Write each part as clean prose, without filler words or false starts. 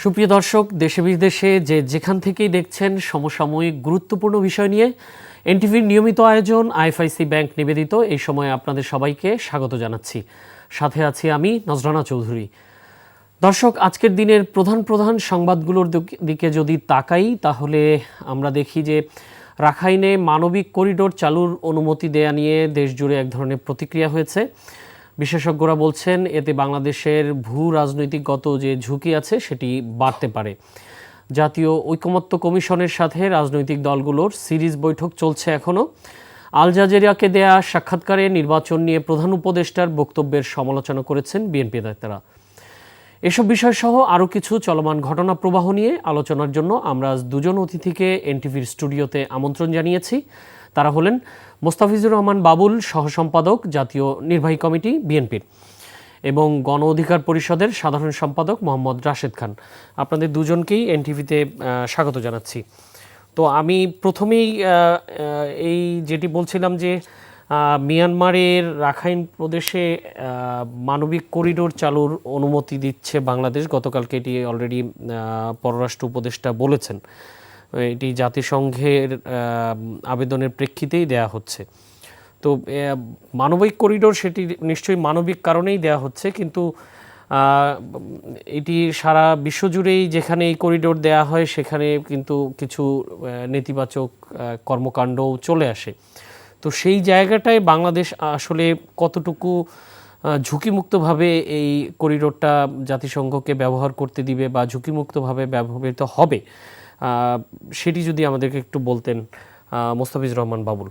সুপ্রিয় দর্শক, দেশে বিদেশে যেখান থেকেই দেখছেন সমসাময়িক গুরুত্বপূর্ণ বিষয় নিয়ে এনটিভির নিয়মিত আয়োজন আইএফআইসি ব্যাংক নিবেদিত এই সময় আপনাদের সবাইকে স্বাগত জানাচ্ছি। সাথে আছি আমি নজরানা চৌধুরী। দর্শক, আজকের দিনের প্রধান প্রধান সংবাদগুলোর দিকে যদি তাকাই তাহলে আমরা দেখি যে রাখাইনে মানবিক করিডোর চালুর অনুমতি দেয়া নিয়ে দেশজুড়ে এক ধরনের প্রতিক্রিয়া হয়েছে। বিশেষজ্ঞরা বলছেন এতে বাংলাদেশের ভূ রাজনৈতিকগত যে ঝুঁকি আছে সেটি বাড়তে পারে। জাতীয় ঐকমত্য কমিশনের সাথে রাজনৈতিক দলগুলোর সিরিজ বৈঠক চলছে এখনও। আল জাজিরাকে দেয়া সাক্ষাৎকারে নির্বাচন নিয়ে প্রধান উপদেষ্টার বক্তব্যের সমালোচনা করেছেন বিএনপি নেতারা। এসব বিষয়সহ আরও কিছু চলমান ঘটনা প্রবাহ নিয়ে আলোচনার জন্য আমরা আজ দুজন অতিথিকে এনটিভির স্টুডিওতে আমন্ত্রণ জানিয়েছি। তারা হলেন মোস্তাফিজুর রহমান বাবুল, সহসম্পাদক জাতীয় নির্বাহী কমিটি বিএনপির, এবং গণ অধিকার পরিষদের সাধারণ সম্পাদক মোহাম্মদ রাশেদ খান। আপনাদের দুজনকেই এনটিভিতে স্বাগত জানাচ্ছি। তো আমি প্রথমেই এই যেটি বলছিলাম যে মিয়ানমারের রাখাইন প্রদেশে মানবিক করিডোর চালুর অনুমতি দিচ্ছে বাংলাদেশ। গতকালকে এটি অলরেডি পররাষ্ট্র উপদেষ্টা বলেছেন এটি জাতিসংঘের আবেদনের প্রেক্ষিতেই দেয়া হচ্ছে। তো মানবিক করিডোর সেটি নিশ্চয়ই মানবিক কারণেই দেয়া হচ্ছে, কিন্তু এটি সারা বিশ্বজুড়েই যেখানে এই করিডোর দেয়া হয় সেখানে কিন্তু কিছু নেতিবাচক কর্মকাণ্ডও চলে আসে। তো সেই জায়গাটায় বাংলাদেশ আসলে কতটুকু ঝুঁকিমুক্তভাবে এই করিডোরটা জাতিসংঘকে ব্যবহার করতে দিবে বা ঝুঁকিমুক্তভাবে ব্যবহৃত হবে, সেটি যদি আমাদেরকে একটু বলতেন মোস্তাফিজুর রহমান বাবুল।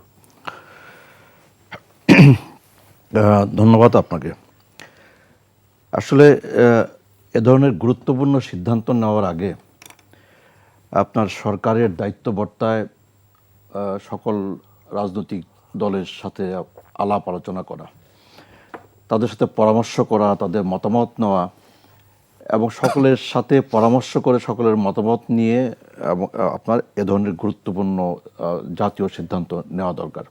ধন্যবাদ আপনাকে। আসলে এ ধরনের গুরুত্বপূর্ণ সিদ্ধান্ত নেওয়ার আগে আপনার সরকারের দায়িত্ব বর্তায় সকল রাজনৈতিক দলের সাথে আলাপ আলোচনা করা, তাদের সাথে পরামর্শ করা, তাদের মতামত নেওয়া এবং সকলের সাথে পরামর্শ করে সকলের মতামত নিয়ে আপনার এ ধরনের গুরুত্বপূর্ণ জাতীয় সিদ্ধান্ত নেওয়া দরকার।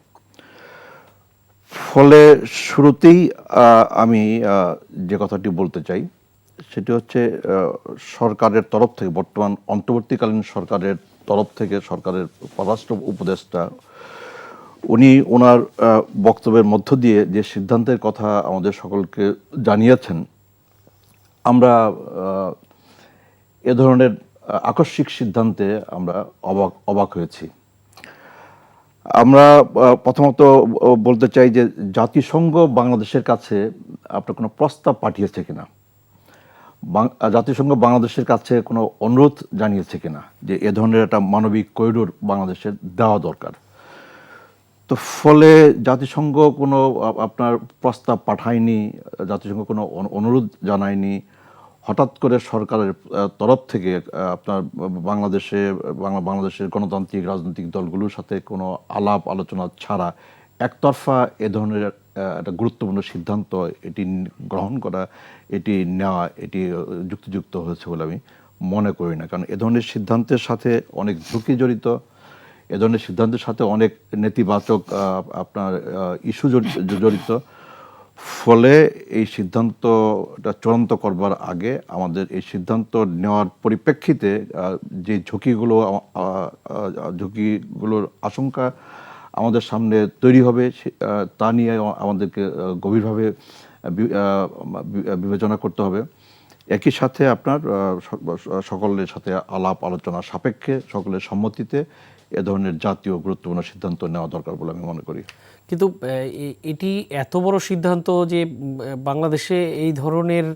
ফলে শুরুতেই আমি যে কথাটি বলতে চাই সেটি হচ্ছে সরকারের তরফ থেকে, বর্তমান অন্তর্বর্তীকালীন সরকারের তরফ থেকে সরকারের পররাষ্ট্র উপদেষ্টা উনি ওনার বক্তব্যের মধ্য দিয়ে যে সিদ্ধান্তের কথা আমাদের সকলকে জানিয়েছেন, আমরা এ ধরনের আকস্মিক সিদ্ধান্তে আমরা অবাক হয়েছি। আমরা প্রথমত বলতে চাই যে জাতিসংঘ বাংলাদেশের কাছে আপনার কোনো প্রস্তাব পাঠিয়েছে কিনা, জাতিসংঘ বাংলাদেশের কাছে কোনো অনুরোধ জানিয়েছে কিনা যে এ ধরনের একটা মানবিক করিডোর বাংলাদেশের দেওয়া দরকার। তো ফলে জাতিসংঘ কোনো আপনার প্রস্তাব পাঠায়নি, জাতিসংঘ কোনো অনুরোধ জানায়নি। হঠাৎ করে সরকারের তরফ থেকে আপনার বাংলাদেশের গণতান্ত্রিক রাজনৈতিক দলগুলোর সাথে কোনো আলাপ আলোচনা ছাড়া একতরফা এ ধরনের একটা গুরুত্বপূর্ণ সিদ্ধান্ত এটি গ্রহণ করা, এটি নেওয়া, এটি যুক্তিযুক্ত হয়েছে বলে আমি মনে করি না। কারণ এ ধরনের সিদ্ধান্তের সাথে অনেক ঝুঁকি জড়িত, এ ধরনের সিদ্ধান্তের সাথে অনেক নেতিবাচক আপনার ইস্যু জড়িত। ফলে এই সিদ্ধান্তটা চূড়ান্ত করবার আগে আমাদের এই সিদ্ধান্ত নেওয়ার পরিপ্রেক্ষিতে যে ঝুঁকিগুলোর আশঙ্কা আমাদের সামনে তৈরি হবে তা নিয়ে আমাদেরকে গভীরভাবে বিবেচনা করতে হবে। একই সাথে আপনার সকলের সাথে আলাপ আলোচনা সাপেক্ষে সকলের সম্মতিতে এ ধরনের জাতীয় গুরুত্বপূর্ণ সিদ্ধান্ত নেওয়া দরকার বলে আমি মনে করি। কিন্তু এটি এত বড় সিদ্ধান্ত যে বাংলাদেশে এই ধরনের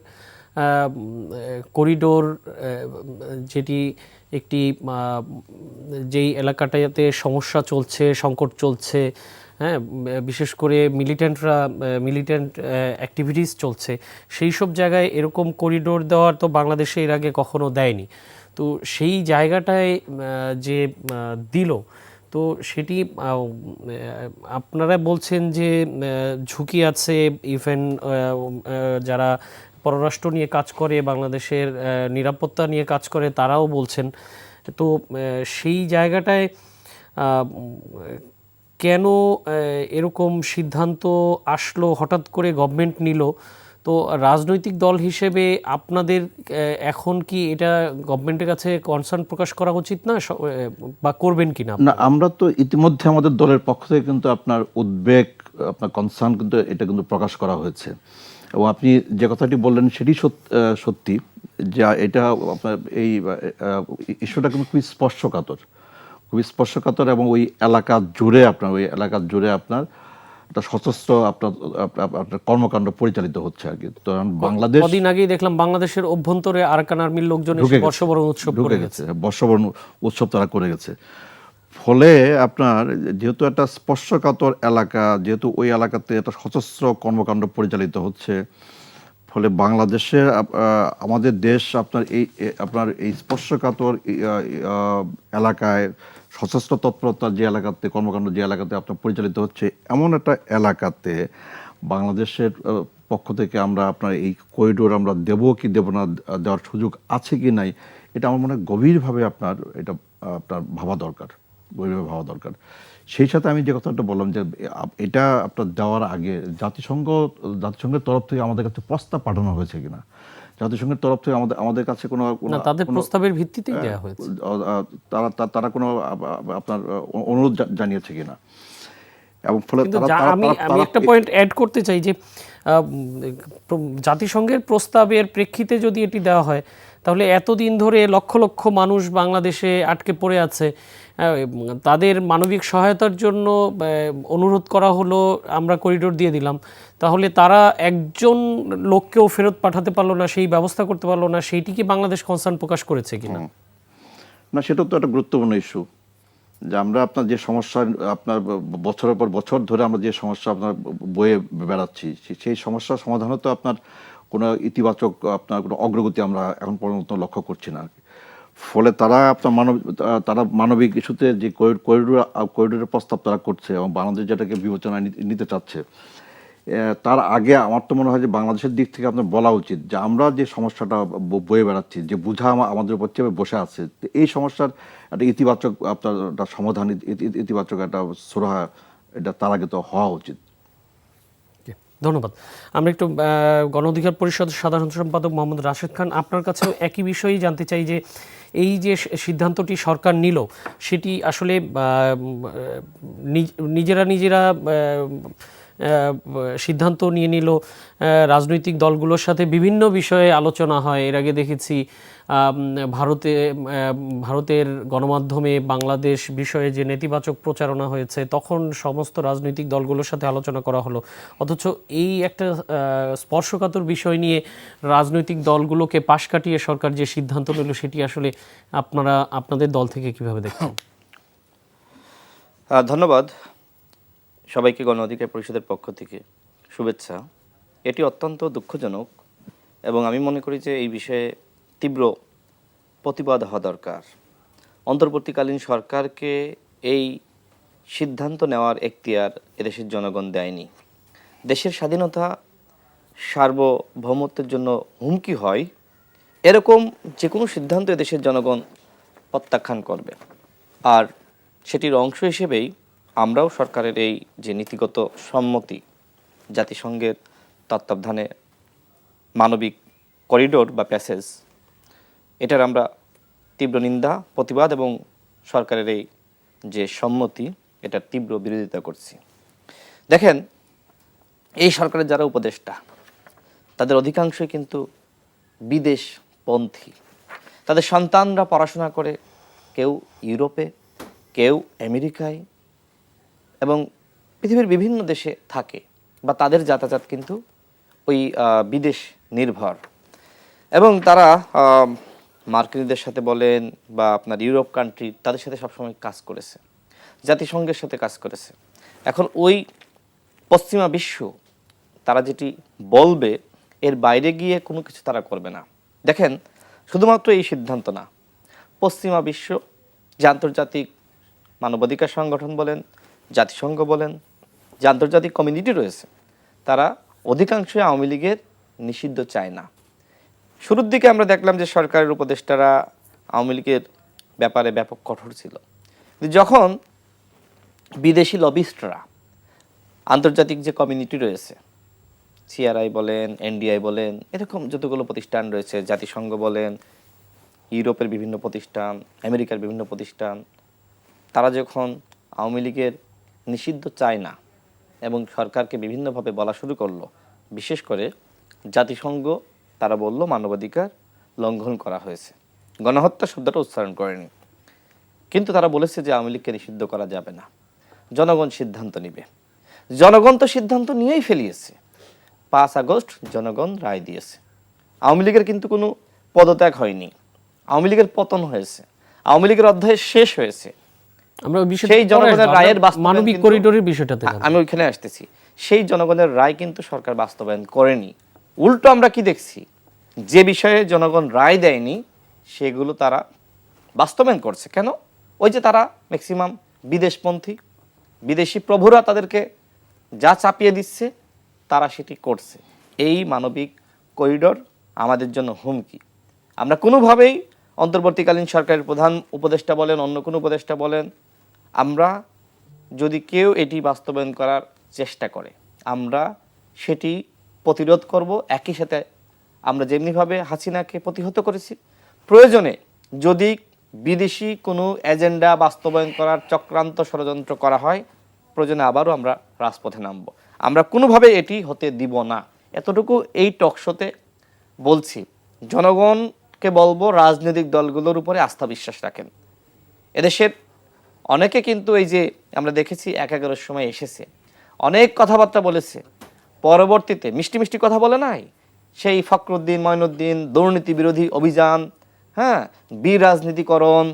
করিডোর, যেটি একটি যেই এলাকাটাতে সমস্যা চলছে, সংকট চলছে, হ্যাঁ, বিশেষ করে মিলিটেন্ট অ্যাক্টিভিটিস চলছে, সেই সব জায়গায় এরকম করিডোর দেওয়ার তো বাংলাদেশে এর আগে কখনো দেয়নি। তো সেই জায়গাটায় যে দিল, তো সেটি আপনারা বলছেন যে ঝুঁকি আছে, ইভেন যারা পররাষ্ট্র নিয়ে কাজ করে, বাংলাদেশের নিরাপত্তা নিয়ে কাজ করে, তারাও বলছেন। তো সেই জায়গাটায় কেন এরকম সিদ্ধান্ত আসলো, হঠাৎ করে গভর্নমেন্ট নিল? তো রাজনৈতিক দল হিসেবে আপনাদের এখন কি এটা গভর্নমেন্টের কাছে কনসার্ন প্রকাশ করা উচিত না, বা করবেন কিনা না, আপনারা? আমরা তো ইতিমধ্যে আমাদের দলের পক্ষ থেকে কিন্তু আপনার উদ্বেগ, আপনার কনসার্ন কিন্তু এটা কিন্তু প্রকাশ করা হয়েছে। এবং আপনি যে কথাটি বললেন সেটি সত্যি, যে এটা আপনার এই ইস্যুটা কিন্তু খুবই স্পর্শকাতর এবং ওই এলাকা জুড়ে আপনার একটা সশস্ত্র আপনার কর্মকাণ্ড পরিচালিত হচ্ছে আর কি। তো বাংলাদেশ কদিন আগেই দেখলাম বাংলাদেশের অভ্যন্তরে আরাকান আর্মির লোকজন এসে বর্ষবরণ উৎসব করে গেছে। বর্ষবরণ উৎসব তারা করে গেছে। ফলে আপনার যেহেতু একটা স্পর্শকাতর এলাকা, যেহেতু ওই এলাকাতে একটা সশস্ত্র কর্মকাণ্ড পরিচালিত হচ্ছে, ফলে বাংলাদেশের আমাদের দেশ আপনার এই স্পর্শকাতর এলাকায় সশস্ত্র তৎপরতা যে এলাকাতে, কর্মকাণ্ড যে এলাকাতে আপনার পরিচালিত হচ্ছে, এমন একটা এলাকাতে বাংলাদেশের পক্ষ থেকে আমরা আপনার এই করিডোর আমরা দেবো কি দেব না, দেওয়ার সুযোগ আছে কি নাই, এটা আমার মনে হয় গভীরভাবে আপনার ভাবা দরকার। সেই সাথে আমি যে কথাটা বললাম যে এটা আপনার দেওয়ার আগে জাতিসংঘের তরফ থেকে আমাদের কাছে প্রস্তাব পাঠানো হয়েছে কিনা, জাতিসংঘের তরফ থেকে আমাদের কাছে কোনো তাদের প্রস্তাবের ভিত্তিতেই দেওয়া হয়েছে। তারা কোনো আপনার অনুরোধ জানিয়েছে কিনা, এবং ফলে আমি একটা পয়েন্ট অ্যাড করতে চাই যে জাতিসংঘের প্রস্তাবের প্রেক্ষিতে যদি এটি দেওয়া হয়, তাহলে এতদিন ধরে লক্ষ লক্ষ মানুষ বাংলাদেশে আটকে পড়ে আছে, তাদের মানবিক সহায়তার জন্য অনুরোধ করা হলো, আমরা করিডোর দিয়ে দিলাম, তাহলে তারা একজন লোককেও ফেরত পাঠাতে পারলো না, সেই ব্যবস্থা করতে পারলো না, সেইটি কি বাংলাদেশ কনসার্ন প্রকাশ করেছে কিনা? না, সেটা তো একটা গুরুত্বপূর্ণ ইস্যু, যে আমরা আপনার যে সমস্যা, আপনার বছরের পর বছর ধরে আমরা যে সমস্যা আপনার বয়ে বেড়াচ্ছি, সেই সমস্যার সমাধানও তো আপনার কোনো ইতিবাচক আপনার কোনো অগ্রগতি আমরা এখন পর্যন্ত লক্ষ্য করছি না। ফলে তারা মানবিক ইস্যুতে যে করিডোরের প্রস্তাব তারা করছে এবং বাংলাদেশ যেটাকে বিবেচনায় নিতে চাচ্ছে, তার আগে আমার তো মনে হয় যে বাংলাদেশের দিক থেকে আপনার বলা উচিত যে আমরা যে সমস্যাটা বয়ে বেড়াচ্ছি, যে বোঝা আমাদের উপর চেপে বসে আছে, এই সমস্যার একটা ইতিবাচক আপনার একটা সমাধান, ইতিবাচক একটা সুরাহা, এটা তার আগে তো হওয়া উচিত। ধন্যবাদ। আমরা একটু গণ অধিকার পরিষদের সাধারণ সম্পাদক মোহাম্মদ রাশেদ খান, আপনার কাছেও একই বিষয়েই জানতে চাই যে এই যে সিদ্ধান্তটি সরকার নিল, সেটি আসলে নিজেরা সিদ্ধান্ত নিয়ে নিল, রাজনৈতিক দলগুলোর সাথে বিভিন্ন বিষয়ে আলোচনা হয়। এর আগে দেখেছি ভারতের গণমাধ্যমে বাংলাদেশ বিষয়ে যে নেতিবাচক প্রচারণা হয়েছে, তখন সমস্ত রাজনৈতিক দলগুলোর সাথে আলোচনা করা হলো। অথচ এই একটা স্পর্শকাতর বিষয় নিয়ে রাজনৈতিক দলগুলোকে পাশ কাটিয়ে সরকার যে সিদ্ধান্ত নিল, সেটি আসলে আপনাদের দল থেকে কিভাবে দেখছেন? ধন্যবাদ সবাইকে। গণ অধিকার পরিষদের পক্ষ থেকে শুভেচ্ছা। এটি অত্যন্ত দুঃখজনক এবং আমি মনে করি যে এই বিষয়ে তীব্র প্রতিবাদ হওয়া দরকার। অন্তর্বর্তীকালীন সরকারকে এই সিদ্ধান্ত নেওয়ার এখতিয়ার এদেশের জনগণ দেয়নি। দেশের স্বাধীনতা, সার্বভৌমত্বের জন্য হুমকি হয় এরকম যে কোনো সিদ্ধান্ত এদেশের জনগণ প্রত্যাখ্যান করবে। আর সেটির অংশ হিসেবেই আমরাও সরকারের এই যে নীতিগত সম্মতি, জাতিসংঘের তত্ত্বাবধানে মানবিক করিডোর বা প্যাসেজ, এটার আমরা তীব্র নিন্দা, প্রতিবাদ এবং সরকারের এই যে সম্মতি, এটার তীব্র বিরোধিতা করছি। দেখেন, এই সরকারের যারা উপদেষ্টা, তাদের অধিকাংশই কিন্তু বিদেশপন্থী। তাদের সন্তানরা পড়াশোনা করে কেউ ইউরোপে, কেউ আমেরিকায় এবং পৃথিবীর বিভিন্ন দেশে থাকে, বা তাদের যাতায়াত কিন্তু ওই বিদেশ নির্ভর। এবং তারা মার্কিনীদের সাথে বলেন বা আপনার ইউরোপ কান্ট্রি, তাদের সাথে সবসময় কাজ করেছে, জাতিসংঘের সাথে কাজ করেছে। এখন ওই পশ্চিমা বিশ্ব তারা যেটি বলবে, এর বাইরে গিয়ে কোনো কিছু তারা করবে না। দেখেন, শুধুমাত্র এই সিদ্ধান্ত না, পশ্চিমা বিশ্ব যে আন্তর্জাতিক মানবাধিকার সংগঠন বলেন, জাতিসংঘ বলেন, যে আন্তর্জাতিক কমিউনিটি রয়েছে, তারা অধিকাংশই আওয়ামী লীগের নিষিদ্ধ চায় না। শুরুর দিকে আমরা দেখলাম যে সরকারের উপদেষ্টারা আওয়ামী লীগের ব্যাপারে ব্যাপক কঠোর ছিল। যখন বিদেশি লবিস্টরা, আন্তর্জাতিক যে কমিউনিটি রয়েছে, সিআরআই বলেন, এনডিআই বলেন, এরকম যতগুলো প্রতিষ্ঠান রয়েছে, জাতিসংঘ বলেন, ইউরোপের বিভিন্ন প্রতিষ্ঠান, আমেরিকার বিভিন্ন প্রতিষ্ঠান, তারা যখন আওয়ামী লীগের নিষিদ্ধ চায় না এবং সরকারকে বিভিন্নভাবে বলা শুরু করলো, বিশেষ করে জাতিসংঘ তারা বলল মানবাধিকার লঙ্ঘন করা হয়েছে, গণহত্যা শব্দটা উচ্চারণ করেনি, কিন্তু তারা বলেছে যে আওয়ামী লীগকে নিষিদ্ধ করা যাবে না, জনগণ সিদ্ধান্ত নিবে। জনগণ তো সিদ্ধান্ত নিয়েই ফেলিয়েছে। 5 আগস্ট জনগণ রায় দিয়েছে। আওয়ামী লীগের কিন্তু কোনো পদত্যাগ হয়নি, আওয়ামী লীগের পতন হয়েছে, আওয়ামী লীগের অধ্যায় শেষ হয়েছে। আমরা ওই বিষয়টা সেই পরে জনগণের আসবো। রায়ের আমরা বাস্তবায়ন মানবিক কিন্তু- করিডোরের বিষয়টাতে যাব। আমি ওইখানে আসতেছি। সেই জনগণের রায় কিন্তু সরকার বাস্তবায়ন করেনি। উল্টো আমরা কি দেখছি, যে বিষয়ে জনগণ রায় দেয়নি সেগুলো তারা বাস্তবায়ন করছে। কেন? ওই যে তারা ম্যাক্সিমাম বিদেশপন্থী, বিদেশি প্রভুরা তাদেরকে যা চাপিয়ে দিচ্ছে তারা সেটি করছে। এই মানবিক করিডোর আমাদের জন্য হুমকি। আমরা কোনোভাবেই অন্তর্বর্তীকালীন সরকারের প্রধান উপদেষ্টা বলেন, অন্য কোনো উপদেষ্টা বলেন, আমরা যদি কেউ এটি বাস্তবায়ন করার চেষ্টা করে আমরা সেটি প্রতিরোধ করব। একই সাথে আমরা যেমনিভাবে হাসিনাকে প্রতিহত করেছি, প্রয়োজনে যদি বিদেশি কোনো এজেন্ডা বাস্তবায়ন করার চক্রান্ত ষড়যন্ত্র করা হয়, প্রয়োজনে আবারও আমরা রাজপথে নামব। আমরা কোনোভাবে এটি হতে দিব না। এতটুকু এই টকশোতে বলছি। জনগণকে বলবো রাজনৈতিক দলগুলোর উপরে আস্থা বিশ্বাস রাখেন। এদেশের অনেকে কিন্তু এই যে আমরা দেখেছি 11-11 সময় এসেছে, অনেক কথাবার্তা বলেছে, পরবর্তীতে মিষ্টি মিষ্টি কথা বলে নাই, সেই ফখরুদ্দিন, মঈনুদ্দিন, দুর্নীতি বিরোধী অভিযান, হ্যাঁ, বিরাজনীতিকরণ,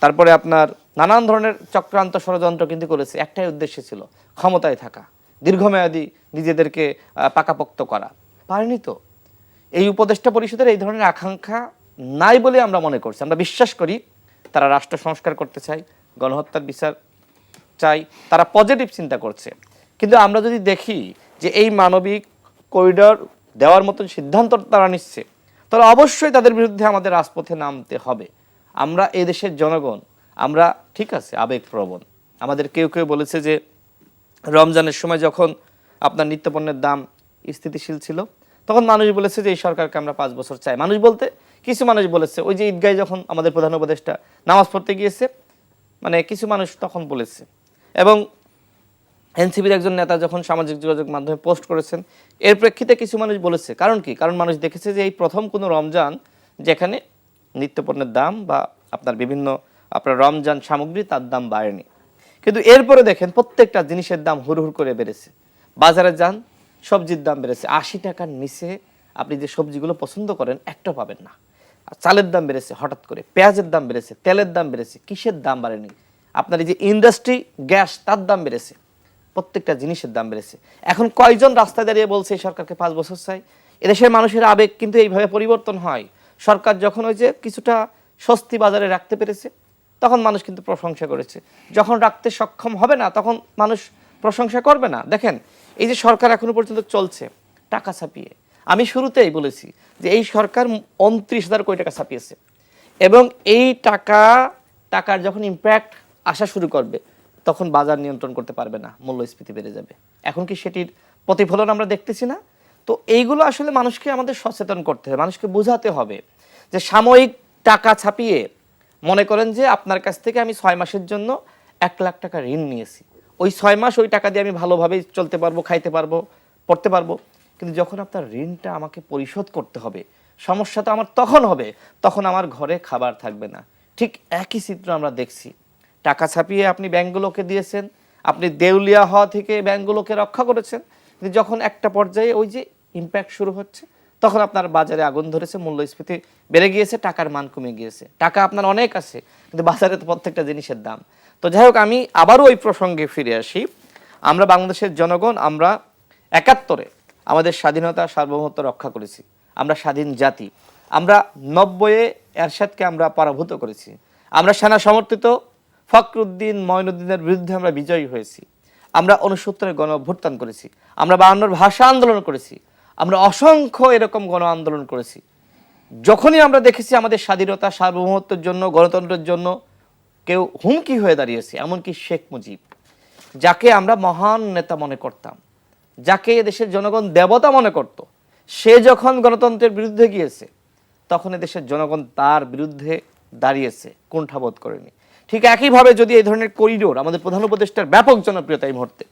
তারপরে আপনার নানান ধরনের চক্রান্ত ষড়যন্ত্র কিন্তু করেছে। একটাই উদ্দেশ্য ছিল ক্ষমতায় থাকা, দীর্ঘমেয়াদী নিজেদেরকে পাকাপোক্ত করা। পারেনি তো। এই উপদেষ্টা পরিষদের এই ধরনের আকাঙ্ক্ষা নাই বলে আমরা মনে করছি। আমরা বিশ্বাস করি তারা রাষ্ট্র সংস্কার করতে চায়, গণহত্যার বিচার চাই, তারা পজিটিভ চিন্তা করছে। কিন্তু আমরা যদি দেখি যে এই মানবিক করিডোর দেওয়ার মতন সিদ্ধান্ত তারা নিচ্ছে, তাহলে অবশ্যই তাদের বিরুদ্ধে আমাদের রাজপথে নামতে হবে। আমরা এই দেশের জনগণ, আমরা ঠিক আছে আবেগপ্রবণ। আমাদের কেউ কেউ বলেছে যে রমজানের সময় যখন আপনার নিত্যপণ্যের দাম স্থিতিশীল ছিল, তখন মানুষ বলেছে যে এই সরকারকে আমরা 5 বছর চাই। মানুষ বলতে কিছু মানুষ বলেছে, ওই যে ঈদগাহে যখন আমাদের প্রধান উপদেষ্টা নামাজ পড়তে গিয়েছে, মানে কিছু মানুষ তখন বলেছে। এবং এনসিপির একজন নেতা যখন সামাজিক যোগাযোগ মাধ্যমে পোস্ট করেছেন, এর প্রেক্ষিতে কিছু মানুষ বলেছে। কারণ কি? কারণ মানুষ দেখেছে যে এই প্রথম কোনো রমজান যেখানে নিত্যপণ্যের দাম বা আপনার বিভিন্ন আপনার রমজান সামগ্রী তার দাম বাড়েনি। কিন্তু এরপরে দেখেন প্রত্যেকটা জিনিসের দাম হুড়হুড় করে বেড়েছে। বাজারে যান, সবজির দাম বেড়েছে। 80 টাকার নিচে আপনি যে সবজিগুলো পছন্দ করেন একটা পাবেন না। আর চালের দাম বেড়েছে হঠাৎ করে, পেঁয়াজের দাম বেড়েছে, তেলের দাম বেড়েছে, কিসের দাম বাড়েনি? আপনার এই যে ইন্ডাস্ট্রি গ্যাস, তার দাম বেড়েছে, প্রত্যেকটা জিনিসের দাম বেড়েছে। এখন কয়জন রাস্তায় দাঁড়িয়ে বলছে এই সরকারকে 5 বছর চাই? এদেশের মানুষের আবেগ কিন্তু এইভাবে পরিবর্তন হয়। সরকার যখন ওই যে কিছুটা স্বস্তি বাজারে রাখতে পেরেছে, তখন মানুষ কিন্তু প্রশংসা করেছে। যখন রাখতে সক্ষম হবে না, তখন মানুষ প্রশংসা করবে না। দেখেন এই যে সরকার এখনো পর্যন্ত চলছে টাকা ছাপিয়ে, আমি শুরুতেই বলেছি যে এই সরকার 29,000 কোটি টাকা ছাপিয়েছে, এবং এই টাকার যখন ইম্প্যাক্ট আসা শুরু করবে, তখন বাজার নিয়ন্ত্রণ করতে পারবে না, মূল্যস্ফীতি বেড়ে যাবে। এখন কি সেটির প্রতিফলন আমরা দেখতেছি না? তো এইগুলো আসলে মানুষকে আমাদের সচেতন করতে হবে, মানুষকে বোঝাতে হবে যে সাময়িক টাকা ছাপিয়ে, মনে করেন যে আপনার কাছ থেকে আমি 6 মাসের জন্য 1 লাখ টাকা ঋণ নিয়েছি, ওই 6 মাস ওই টাকা দিয়ে আমি ভালোভাবেই চলতে পারবো, খাইতে পারবো, পড়তে পারবো। কিন্তু যখন আপনার ঋণটা আমাকে পরিশোধ করতে হবে, সমস্যা তো আমার তখন হবে, তখন আমার ঘরে খাবার থাকবে না। ঠিক একই চিত্র আমরা দেখছি। টাকা ছাপিয়ে আপনি ব্যাংকগুলোকে দিয়েছেন, আপনি দেউলিয়া হওয়া থেকে ব্যাংকগুলোকে রক্ষা করেছেন, কিন্তু যখন একটা পর্যায়ে ওই যে ইম্প্যাক্ট শুরু হচ্ছে, তখন আপনার বাজারে আগুন ধরেছে, মূল্যস্ফীতি বেড়ে গিয়েছে, টাকার মান কমে গিয়েছে। টাকা আপনার অনেক আছে, কিন্তু বাজারে তো প্রত্যেকটা জিনিসের দাম। তো যাই হোক, আমি আবারও ওই প্রসঙ্গে ফিরে আসি। আমরা বাংলাদেশের জনগণ, আমরা 71-এ আমাদের স্বাধীনতা সার্বভৌমত্ব রক্ষা করেছি, আমরা স্বাধীন জাতি। আমরা 90-এ এরশাদকে আমরা পরাভূত করেছি, আমরা সেনা সমর্থিত ফখরুদ্দিন, মঈনুদ্দিনের বিরুদ্ধে আমরা বিজয়ী হয়েছি, আমরা 69-এ গণ অভ্যুত্থান করেছি, আমরা 52-এর ভাষা আন্দোলন করেছি, আমরা অসংখ্য এরকম গণ আন্দোলন করেছি। যখনই আমরা দেখেছি আমাদের স্বাধীনতা সার্বভৌমত্বের জন্য, গণতন্ত্রের জন্য কেউ হুমকি হয়ে দাঁড়িয়েছে, এমনকি শেখ মুজিব, যাকে আমরা মহান নেতা মনে করতাম, যাকে দেশের জনগণ দেবতা মনে করত, সে যখন গণতন্ত্রের বিরুদ্ধে গিয়েছে, তখন দেশের জনগণ তার বিরুদ্ধে দাঁড়িয়েছে, কুণ্ঠাবোধ করেনি। ঠিক একইভাবে যদি এই ধরনের করিডোর, আমাদের প্রধান উপদেষ্টার ব্যাপক জনপ্রিয়তা এই মুহূর্তে,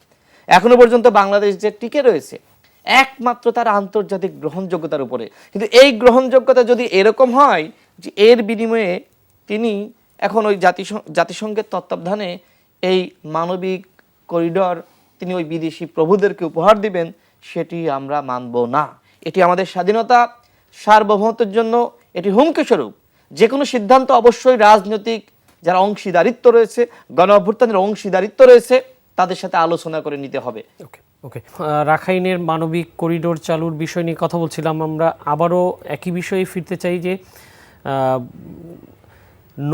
এখনো পর্যন্ত বাংলাদেশ যে টিকে রয়েছে একমাত্র তার আন্তর্জাতিক গ্রহণযোগ্যতার উপরে। কিন্তু এই গ্রহণযোগ্যতা যদি এরকম হয় যে এর বিনিময়ে তিনি এখন ওই জাতিসংঘের তত্ত্বাবধানে এই মানবিক করিডোর তিনি ওই বিদেশি প্রভুদেরকে উপহার দিবেন, সেটি আমরা মানব না। এটি আমাদের স্বাধীনতা, সার্বভৌমত্বের জন্য এটি হুমকি স্বরূপ। যে কোনো সিদ্ধান্ত অবশ্যই রাজনৈতিক যারা অংশীদারিত্ব রয়েছে, গণ অভ্যুত্থানের অংশীদারিত্ব রয়েছে, তাদের সাথে আলোচনা করে নিতে হবে। ওকে ওকে রাখাইনের মানবিক করিডোর চালুর বিষয় নিয়ে কথা বলছিলাম। আমরা আবারও একই বিষয়ে ফিরতে চাই যে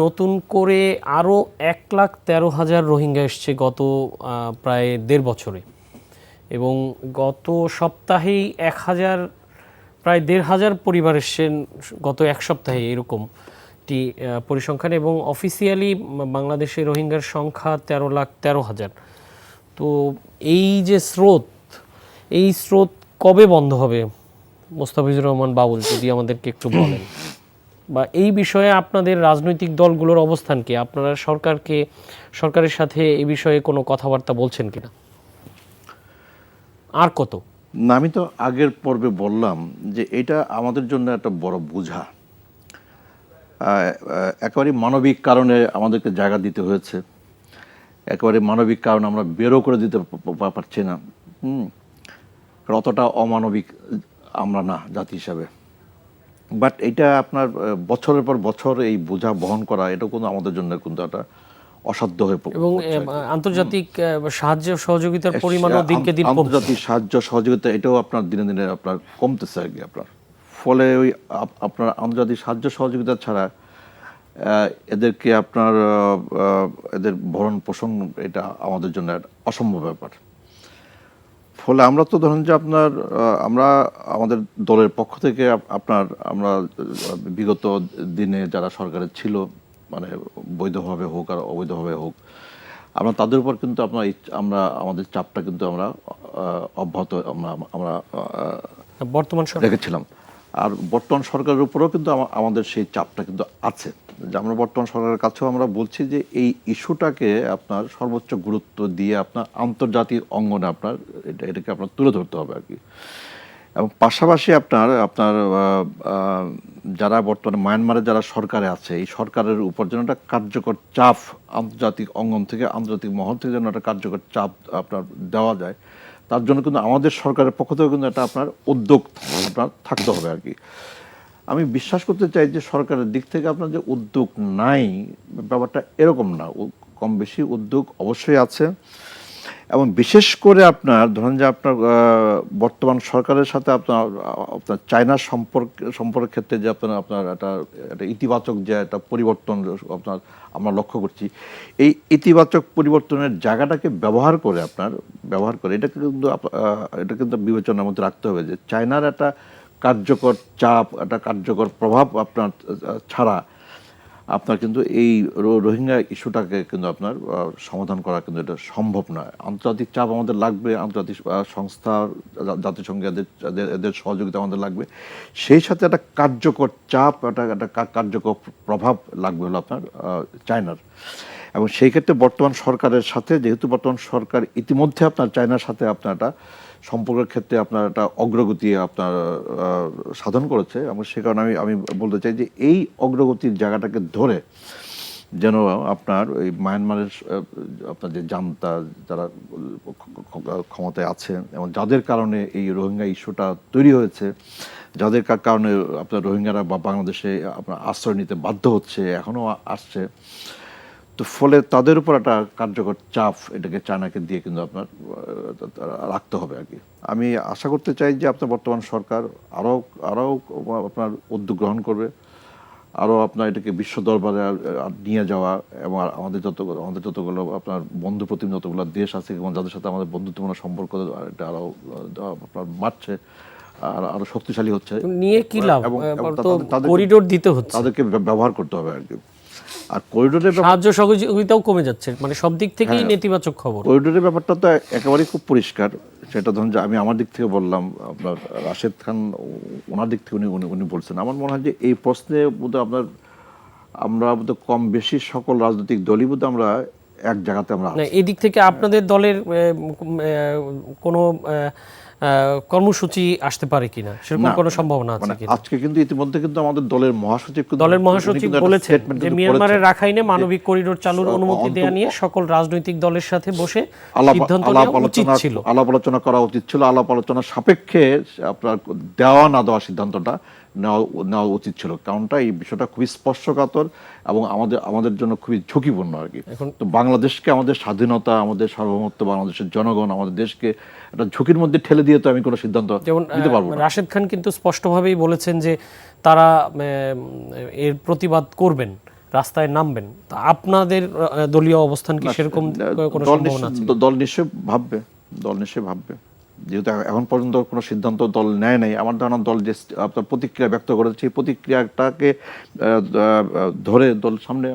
নতুন করে আরও 1,13,000 রোহিঙ্গা এসছে গত প্রায় 1.5 বছরে, এবং গত সপ্তাহেই 1,000 প্রায় 1,500 পরিবার এসছেন গত এক সপ্তাহে, এরকমটি পরিসংখ্যান। এবং অফিসিয়ালি বাংলাদেশে রোহিঙ্গার সংখ্যা 13,13,000। তো এই যে স্রোত, এই স্রোত কবে বন্ধ হবে? মোস্তাফিজুর রহমান বাবুল যদি আমাদেরকে একটু বলেন, বা এই বিষয়ে আপনাদের রাজনৈতিক দলগুলোর অবস্থান কি? আপনারা সরকারের সাথে এই বিষয়ে কোনো কথাবার্তা বলছেন কিনা? আর কত? না, আমি তো আগের পর্বে বললাম যে এটা আমাদের জন্য একটা বড় বোঝা। একেবারে মানবিক কারণে আমাদেরকে জায়গা দিতে হয়েছে, একেবারে মানবিক কারণে আমরা বেরো করে দিতে পারছি না। অতটা অমানবিক আমরা না জাতি হিসাবে। বাট এটা আপনার বছরের পর বছর এই বোঝা বহন করা, এটা কিন্তু আমাদের জন্য কিন্তু একটা অসাধ্য হয়ে পড়ে। এবং আন্তর্জাতিক সাহায্য সহযোগিতার পরিমাণও দিনকে দিন কমছে। আন্তর্জাতিক সাহায্য সহযোগিতা এটাও আপনার দিনে দিনে আপনার কমতেছে আর কি আপনার। ফলে ওই আপনার আন্তর্জাতিক সাহায্য সহযোগিতা ছাড়া এদেরকে আপনার এদের ভরণ পোষণ এটা আমাদের জন্য অসম্ভব ব্যাপার। ফলে আমরা তো ধরেন যে আপনার আমরা আমাদের দলের পক্ষ থেকে আমরা বিগত দিনে যারা সরকারে ছিল, মানে বৈধভাবে হোক আর অবৈধভাবে হোক, আমরা তাদের উপর কিন্তু আমরা আমাদের চাপটা কিন্তু আমরা অব্যাহত আমরা বর্তমান রেখেছিলাম। আর বর্তমান সরকারের উপরেও কিন্তু আমাদের সেই চাপটা কিন্তু আছে, যে আমরা বর্তমান সরকারের কাছেও আমরা বলছি যে এই ইস্যুটাকে আপনার সর্বোচ্চ গুরুত্ব দিয়ে আপনার আন্তর্জাতিক অঙ্গনে আপনার এটাকে আপনার তুলে ধরতে হবে আর কি। এবং পাশাপাশি আপনার যারা বর্তমানে মায়ানমারে যারা সরকারে আছে, এই সরকারের উপর যেন একটা কার্যকর চাপ আন্তর্জাতিক অঙ্গন থেকে, আন্তর্জাতিক মহল থেকে যেন একটা কার্যকর চাপ আপনার দেওয়া যায়, তার জন্য কিন্তু আমাদের সরকারের পক্ষ থেকে কিন্তু একটা আপনার উদ্যোগ আপনার থাকতে হবে আর কি। আমি বিশ্বাস করতে চাই যে সরকারের দিক থেকে আপনার যে উদ্যোগ নাই, ব্যাপারটা এরকম না, কম বেশি উদ্যোগ অবশ্যই আছে। এবং বিশেষ করে আপনার ধরেন যে আপনার বর্তমান সরকারের সাথে আপনার চায়নার সম্পর্কের ক্ষেত্রে যে আপনার একটা ইতিবাচক যে একটা পরিবর্তন আপনার আমরা লক্ষ্য করছি, এই ইতিবাচক পরিবর্তনের জায়গাটাকে ব্যবহার করে এটা কিন্তু বিবেচনার মধ্যে রাখতে হবে যে চায়নার একটা কার্যকর চাপ, একটা কার্যকর প্রভাব আপনার ছাড়া আপনার কিন্তু এই রোহিঙ্গা ইস্যুটাকে কিন্তু আপনার সমাধান করা কিন্তু এটা সম্ভব নয়। আন্তর্জাতিক চাপ আমাদের লাগবে, আন্তর্জাতিক সংস্থা, জাতিসংঘে এদের সহযোগিতা আমাদের লাগবে, সেই সাথে একটা কার্যকর চাপ, একটা কার্যকর প্রভাব লাগবে হলো আপনার চায়নার। এবং সেই ক্ষেত্রে বর্তমান সরকারের সাথে, যেহেতু বর্তমান সরকার ইতিমধ্যে আপনার চায়নার সাথে আপনার একটা সম্পর্কের ক্ষেত্রে আপনার একটা অগ্রগতি আপনার সাধন করেছে, এবং সে কারণে আমি বলতে চাই যে এই অগ্রগতির জায়গাটাকে ধরে যেন আপনার ওই মায়ানমারের আপনার যে জান্তা যারা ক্ষমতায় আছেন এবং যাদের কারণে এই রোহিঙ্গা ইস্যুটা তৈরি হয়েছে, যাদের কারণে আপনার রোহিঙ্গারা বা বাংলাদেশে আপনার আশ্রয় নিতে বাধ্য হচ্ছে, এখনও আসছে, তো ফলে তাদের উপর একটা কার্যকর চাপ এটাকে চায়নাকে দিয়ে কিন্তু আপনার রাখতে হবে আর কি। আমি আশা করতে চাই যে আপনার বর্তমান সরকার আরও আপনার উদ্যোগ গ্রহণ করবে, আরও আপনার এটাকে বিশ্ব দরবারে নিয়ে যাওয়া, এবং আমাদের যতগুলো আপনার বন্ধু প্রতিম যতগুলো দেশ আছে এবং যাদের সাথে আমাদের বন্ধুত্বপূর্ণ সম্পর্ক এটা আরও আপনার বাড়ছে, আরও শক্তিশালী হচ্ছে, নিয়ে কি লাভ, করিডোর দিতে হচ্ছে, তাদেরকে ব্যবহার করতে হবে আর কি। আর করিডোরের সাহায্য সহযোগিতাও কমে যাচ্ছে, মানে সব দিক থেকেই নেতিবাচক খবর। করিডোরের ব্যাপারটা তো একেবারেই খুব পরিষ্কার। সেটা ধরুন যে আমি আমার দিক থেকে বললাম, আপনার রাশেদ খান ওনার দিক থেকে উনি বলছেন। আমার মনে হয় যে এই প্রশ্নে বোধহয় আমরা বোধহয় কম বেশি সকল রাজনৈতিক দলই বোধহয় আমরা এক জায়গাতে আমরা না, এই দিক থেকে আপনাদের দলের কোনো কর্মসূচি আসতে পারে কিনা, সেরকম কোনো সম্ভাবনা আছে কিনা? আজকে কিন্তু ইতিমধ্যে কিন্তু আমাদের দলের মহাসচিব বলেছেন যে মিয়ানমারের রাখাইনে মানবিক করিডোর চালুর অনুমতি দেওয়া নিয়ে সকল রাজনৈতিক দলের সাথে বসে সিদ্ধান্ত নেওয়া উচিত ছিল, আলাপ আলোচনা করা উচিত ছিল। আলাপ আলোচনা সাপেক্ষে আপনার দেওয়া না দেওয়া সিদ্ধান্তটা নেওয়া উচিত ছিল। কারণটা এই বিষয়টা খুবই স্পর্শকাতর এবং আমাদের জন্য খুবই ঝুঁকিপূর্ণ আর কি। তো বাংলাদেশকে, আমাদের স্বাধীনতা, আমাদের সার্বভৌমত্ব, বাংলাদেশের জনগণ, আমাদের দেশকে একটা ঝুঁকির মধ্যে ঠেলে দিয়ে তো আমি কোনো সিদ্ধান্ত নিতে পারবো না। রাশেদ খান কিন্তু স্পষ্টভাবেই বলেছেন যে তারা এর প্রতিবাদ করবেন, রাস্তায় নামবেন। তা আপনাদের দলীয় অবস্থান কি সেরকম কোনো সম্ভাবনা আছে? দল নিশ্চয়ই ভাববে, যেহেতু এখন পর্যন্ত কোনো সিদ্ধান্ত দল নেয় নাই। আমার ধারণা দল যে আপনার প্রতিক্রিয়া ব্যক্ত করেছে, সেই প্রতিক্রিয়াটাকে ধরে দল সামনে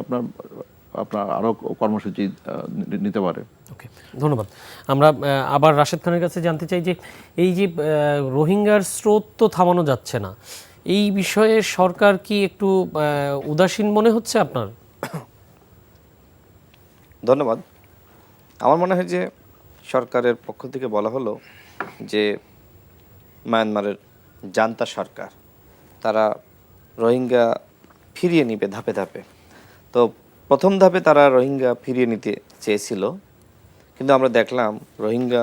আপনার আরো কর্মসূচি নিতে পারে। ওকে, ধন্যবাদ। আমরা আবার রাশেদ খানের কাছে জানতে চাই যে এই যে রোহিঙ্গার স্রোত তো থামানো যাচ্ছে না, এই বিষয়ে সরকার কি একটু উদাসীন মনে হচ্ছে আপনার? ধন্যবাদ। আমার মনে হয় যে সরকারের পক্ষ থেকে বলা হলো যে মায়ানমারের জান্তা সরকার তারা রোহিঙ্গা ফিরিয়ে নিবে ধাপে ধাপে। তো প্রথম ধাপে তারা রোহিঙ্গা ফিরিয়ে নিতে চেয়েছিল, কিন্তু আমরা দেখলাম রোহিঙ্গা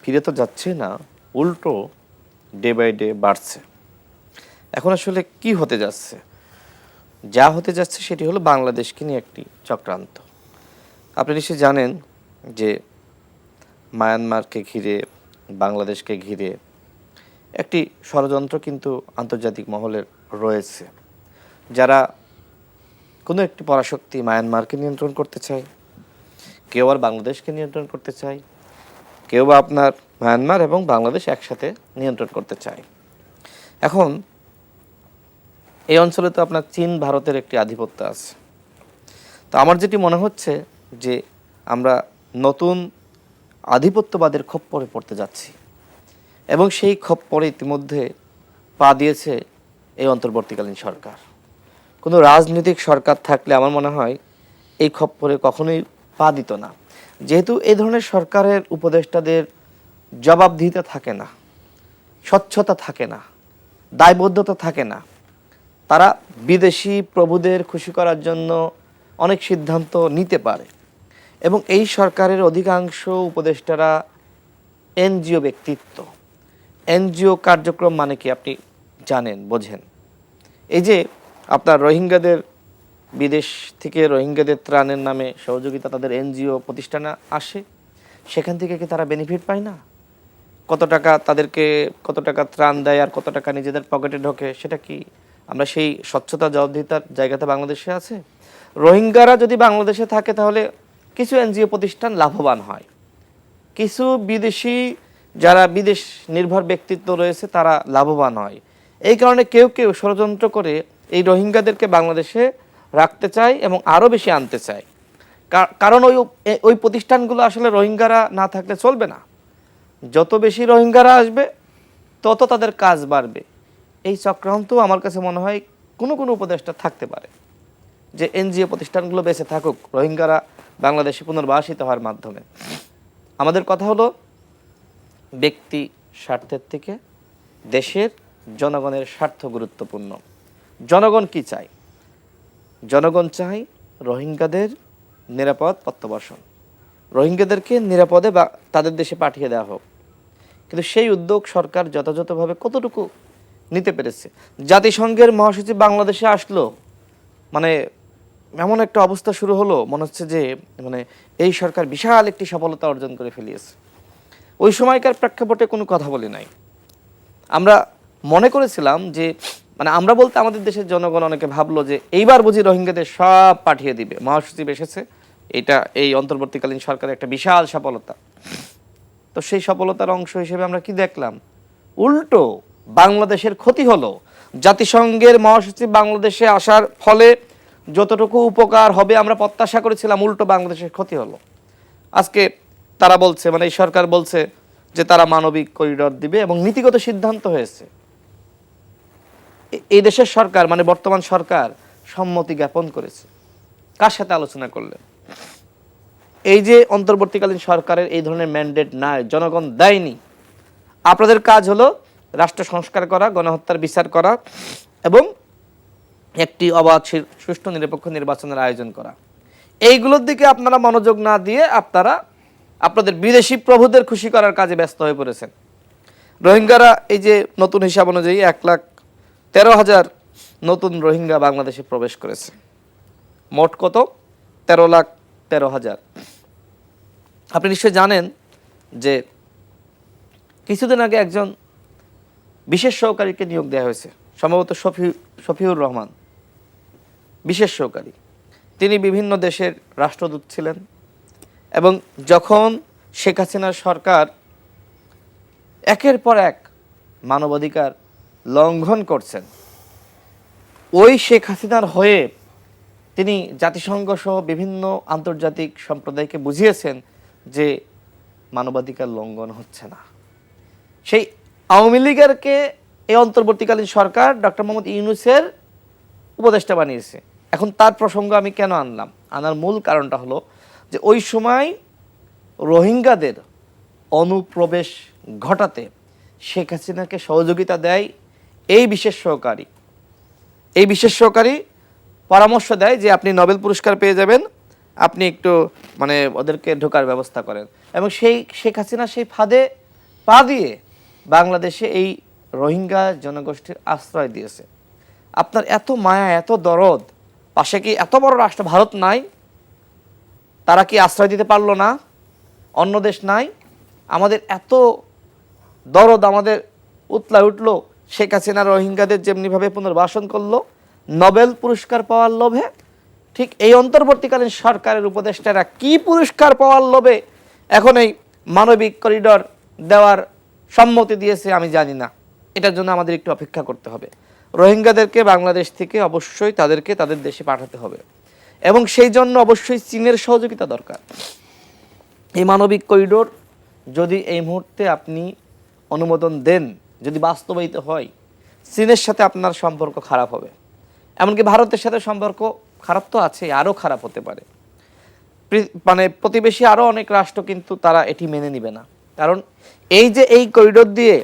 ফিরে তো যাচ্ছে না, উল্টো ডে বাই ডে বাড়ছে। এখন আসলে কি হতে যাচ্ছে? যা হতে যাচ্ছে সেটি হলো বাংলাদেশকে নিয়ে একটি চক্রান্ত। আপনি নিশ্চয়ই জানেন যে মায়ানমারকে ঘিরে, বাংলাদেশকে ঘিরে একটি ষড়যন্ত্র কিন্তু আন্তর্জাতিক মহলের রয়েছে, যারা কোনো একটি পরাশক্তি মায়ানমারকে নিয়ন্ত্রণ করতে চায়, কেউ আর বাংলাদেশকে নিয়ন্ত্রণ করতে চায়, কেউ বা আপনার মায়ানমার এবং বাংলাদেশ একসাথে নিয়ন্ত্রণ করতে চায়। এখন এই অঞ্চলে তো আপনার চীন ভারতের একটি আধিপত্য আছে। তো আমার যেটি মনে হচ্ছে যে আমরা নতুন আধিপত্যবাদের খপ্পরে পড়তে যাচ্ছি, এবং সেই খপ্পরে ইতিমধ্যে পা দিয়েছে এই অন্তর্বর্তীকালীন সরকার। কোনো রাজনৈতিক সরকার থাকলে আমার মনে হয় এই খপ্পরে কখনোই পা দিত না, যেহেতু এই ধরনের সরকারের উপদেষ্টাদের জবাবদিহিতা থাকে না, স্বচ্ছতা থাকে না, দায়বদ্ধতা থাকে না। তারা বিদেশি প্রভুদের খুশি করার জন্য অনেক সিদ্ধান্ত নিতে পারে, এবং এই সরকারের অধিকাংশ উপদেষ্টারা এনজিও ব্যক্তিত্ব। এনজিও কার্যক্রম মানে কি আপনি জানেন, বোঝেন? এই যে আপনার রোহিঙ্গাদের বিদেশ থেকে রোহিঙ্গাদের ত্রাণের নামে সহযোগিতা তাদের এনজিও প্রতিষ্ঠানে আসে, সেখান থেকে কি তারা বেনিফিট পায় না? কত টাকা তাদেরকে, কত টাকা ত্রাণ দেয় আর কত টাকা নিজেদের পকেটে ঢোকে, সেটা কি আমরা সেই স্বচ্ছতা জবাবদিহিতার জায়গাতে বাংলাদেশে আছে? রোহিঙ্গারা যদি বাংলাদেশে থাকে তাহলে কিছু এনজিও প্রতিষ্ঠান লাভবান হয়, কিছু বিদেশি যারা বিদেশ নির্ভর ব্যক্তিত্ব রয়েছে তারা লাভবান হয়। এই কারণে কেউ কেউ ষড়যন্ত্র করে এই রোহিঙ্গাদেরকে বাংলাদেশে রাখতে চায় এবং আরও বেশি আনতে চায়। কারণ ওই প্রতিষ্ঠানগুলো আসলে রোহিঙ্গারা না থাকলে চলবে না। যত বেশি রোহিঙ্গারা আসবে তত তাদের কাজ বাড়বে। এই চক্রান্ত আমার কাছে মনে হয় কোনো কোনো উপদেষ্টা থাকতে পারে, যে এনজিও প্রতিষ্ঠানগুলো বেঁচে থাকুক রোহিঙ্গারা বাংলাদেশে পুনর্বাসিত হওয়ার মাধ্যমে। আমাদের কথা হলো ব্যক্তি স্বার্থের থেকে দেশের জনগণের স্বার্থ গুরুত্বপূর্ণ। জনগণ কি চায়? জনগণ চায় রোহিঙ্গাদের নিরাপদ প্রত্যাবাসন, রোহিঙ্গাদেরকে নিরাপদে বা তাদের দেশে পাঠিয়ে দেওয়া হোক। কিন্তু সেই উদ্যোগ সরকার যথাযথভাবে কতটুকু নিতে পেরেছে? জাতিসংঘের মহাসচিব বাংলাদেশে আসলো, মানে এমন একটা অবস্থা শুরু হলো, মনে হচ্ছে যে মানে এই সরকার বিশাল একটি সফলতা অর্জন করে ফেলিয়েছে। ওই সময়কার প্রেক্ষাপটে কোনো কথা বলি নাই। আমরা মনে করেছিলাম যে মানে আমরা বলতে আমাদের দেশের জনগণ অনেকে ভাবলো যে এইবার বুঝি রোহিঙ্গাদের সব পাঠিয়ে দিবে, মহাসচিব এসেছে, এটা এই অন্তর্বর্তীকালীন সরকারের একটা বিশাল সফলতা। তো সেই সফলতার অংশ হিসেবে আমরা কি দেখলাম? উল্টো বাংলাদেশের ক্ষতি হলো। জাতিসংঘের মহাসচিব বাংলাদেশে আসার ফলে যতটুকু উপকার হবে আমরা প্রত্যাশা করেছিলাম, উল্টো বাংলাদেশের ক্ষতি হলো। আজকে তারা বলছে, মানে এই সরকার বলছে যে তারা মানবিক করিডর দিবে এবং নীতিগত সিদ্ধান্ত হয়েছে। এই দেশের সরকার, মানে বর্তমান সরকার সম্মতি জ্ঞাপন করেছে। কার সাথে আলোচনা করলেন? এই যে অন্তর্বর্তীকালীন সরকারের এই ধরনের ম্যান্ডেট নাই, জনগণ দেয়নি। আপনাদের কাজ হলো রাষ্ট্র সংস্কার করা, গণহত্যার বিচার করা এবং একটি অবাধ সুষ্ঠু নিরপেক্ষ নির্বাচনের আয়োজন করা। এইগুলোর দিকে আপনারা মনোযোগ না দিয়ে আপনারা আপনাদের বিদেশি প্রভুদের খুশি করার কাজে ব্যস্ত হয়ে পড়েছেন। রোহিঙ্গারা, এই যে নতুন হিসাব অনুযায়ী 1,13,000 নতুন রোহিঙ্গা বাংলাদেশে প্রবেশ করেছে। মোট কত? 13,13,000। আপনি নিশ্চয়ই জানেন যে কিছুদিন আগে একজন বিশেষ সহকারীকে নিয়োগ দেওয়া হয়েছে, সম্ভবত শফিউর রহমান, বিশেষ সহকারী। তিনি বিভিন্ন দেশের রাষ্ট্রদূত ছিলেন এবং যখন শেখ হাসিনার সরকার একের পর এক মানবাধিকার লঙ্ঘন করছেন, ওই শেখ হাসিনার হয়ে তিনি জাতিসংঘ সহ বিভিন্ন আন্তর্জাতিক সম্প্রদায়কে বুঝিয়েছেন যে মানবাধিকার লঙ্ঘন হচ্ছে না। সেই আওয়ামী লীগেরকে এই অন্তর্বর্তীকালীন সরকার ডক্টর মোহাম্মদ ইউনূসের উপদেষ্টা বানিয়েছে। এখন তার প্রসঙ্গ আমি কেন আনলাম? আনার মূল কারণটা হলো যে ওই সময় রোহিঙ্গাদের অনুপ্রবেশ ঘটাতে শেখ হাসিনাকে সহযোগিতা দেয় এই বিশেষ সহকারী। এই বিশেষ সহকারী পরামর্শ দেয় যে আপনি নোবেল পুরস্কার পেয়ে যাবেন, আপনি একটু মানে ওদেরকে ঢোকার ব্যবস্থা করেন। এবং সেই শেখ হাসিনা সেই ফাঁদে পা দিয়ে বাংলাদেশে এই রোহিঙ্গা জনগোষ্ঠীর আশ্রয় দিয়েছে। আপনার এত মায়া, এত দরদ, পাশে কি এত বড় রাষ্ট্র ভারত নাই? তারা কি আশ্রয় দিতে পারলো না? অন্য দেশ নাই? আমাদের এত দরদ আমাদের উতলায় উঠলো শেখ হাসিনা রোহিঙ্গাদের যেমনিভাবে পুনর্বাসন করলো নোবেল পুরস্কার পাওয়ার লোভে। ঠিক এই অন্তর্বর্তীকালীন সরকারের উপদেষ্টারা কি পুরস্কার পাওয়ার লোভে এখন এই মানবিক করিডর দেওয়ার সম্মতি দিয়েছে আমি জানি না। এটার জন্য আমাদের একটু অপেক্ষা করতে হবে। রোহিঙ্গাদেরকে বাংলাদেশ থেকে অবশ্যই তাদেরকে তাদের দেশে পাঠাতে হবে এবং সেই জন্য অবশ্যই চীনের সহযোগিতা দরকার। এই মানবিক করিডোর যদি এই মুহূর্তে আপনি অনুমোদন দেন, যদি বাস্তবায়িত হয়, চীনের সাথে আপনার সম্পর্ক খারাপ হবে। এমনকি ভারতের সাথে সম্পর্ক খারাপ তো আছে, আরও খারাপ হতে পারে। মানে প্রতিবেশী আরও অনেক রাষ্ট্র কিন্তু তারা এটি মেনে নিবে না। কারণ এই যে এই করিডোর দিয়ে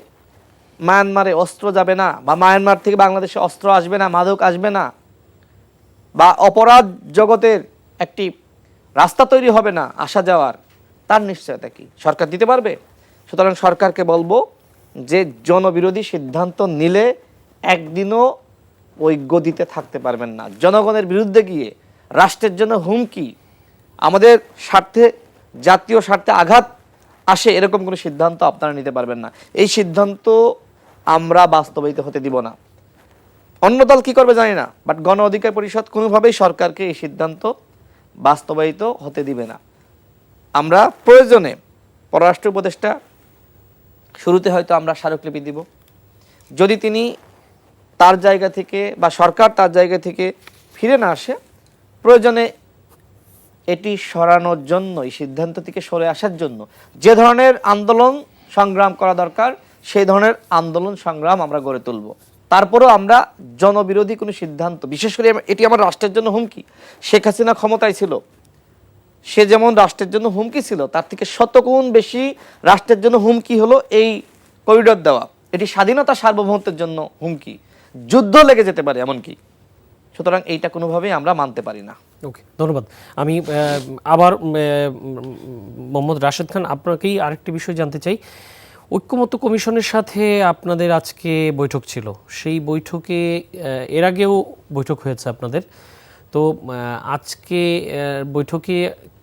মায়ানমারে অস্ত্র যাবে না, বা মায়ানমার থেকে বাংলাদেশে অস্ত্র আসবে না, মাদক আসবে না, বা অপরাধ জগতের একটি রাস্তা তৈরি হবে না আসা যাওয়ার, তার নিশ্চয়তা কি সরকার দিতে পারবে? সুতরাং সরকারকে বলবো যে জনবিরোধী সিদ্ধান্ত নিলে একদিনও ওই গদিতে থাকতে পারবেন না। জনগণের বিরুদ্ধে গিয়ে রাষ্ট্রের জন্য হুমকি, আমাদের স্বার্থে, জাতীয় স্বার্থে আঘাত আসে এরকম কোনো সিদ্ধান্ত আপনারা নিতে পারবেন না। এই সিদ্ধান্ত আমরা বাস্তবায়িত হতে দিব না। অন্য দল কি করবে জানি না, বাট গণ অধিকার পরিষদ কোনোভাবেই সরকারকে এই সিদ্ধান্ত বাস্তবায়িত হতে দিবে না। আমরা প্রয়োজনে পররাষ্ট্র উপদেষ্টা শুরুতে হয়তো আমরা স্মারকলিপি দিব, যদি তিনি তার জায়গা থেকে বা সরকার তার জায়গা থেকে ফিরে না আসে, প্রয়োজনে এটি সরানোর জন্য, এই সিদ্ধান্ত থেকে সরে আসার জন্য যে ধরনের আন্দোলন সংগ্রাম করা দরকার সেই ধরনের আন্দোলন সংগ্রাম আমরা গড়ে তুলব। তারপরেও আমরা জনবিরোধী কোনো সিদ্ধান্ত, বিশেষ করে এটি আমার রাষ্ট্রের জন্য হুমকি। শেখ হাসিনা ক্ষমতায় ছিল, সে যেমন রাষ্ট্রের জন্য হুমকি ছিল, তার থেকে শতগুণ বেশি রাষ্ট্রের জন্য হুমকি হলো এই করিডর দেওয়া। এটি স্বাধীনতা সার্বভৌমত্বের জন্য হুমকি, যুদ্ধ লেগে যেতে পারে এমনকি। সুতরাং এইটা কোনোভাবেই আমরা মানতে পারি না। ওকে, ধন্যবাদ। আমি আবার মোহাম্মদ রাশেদ খান, আপনাকেই আরেকটি বিষয় জানতে চাই। ঐক্যমত্য কমিশনের সাথে আপনাদের আজকে বৈঠক ছিল, সেই বৈঠকে এর আগেও বৈঠক হয়েছে আপনাদের, তো আজকে বৈঠকে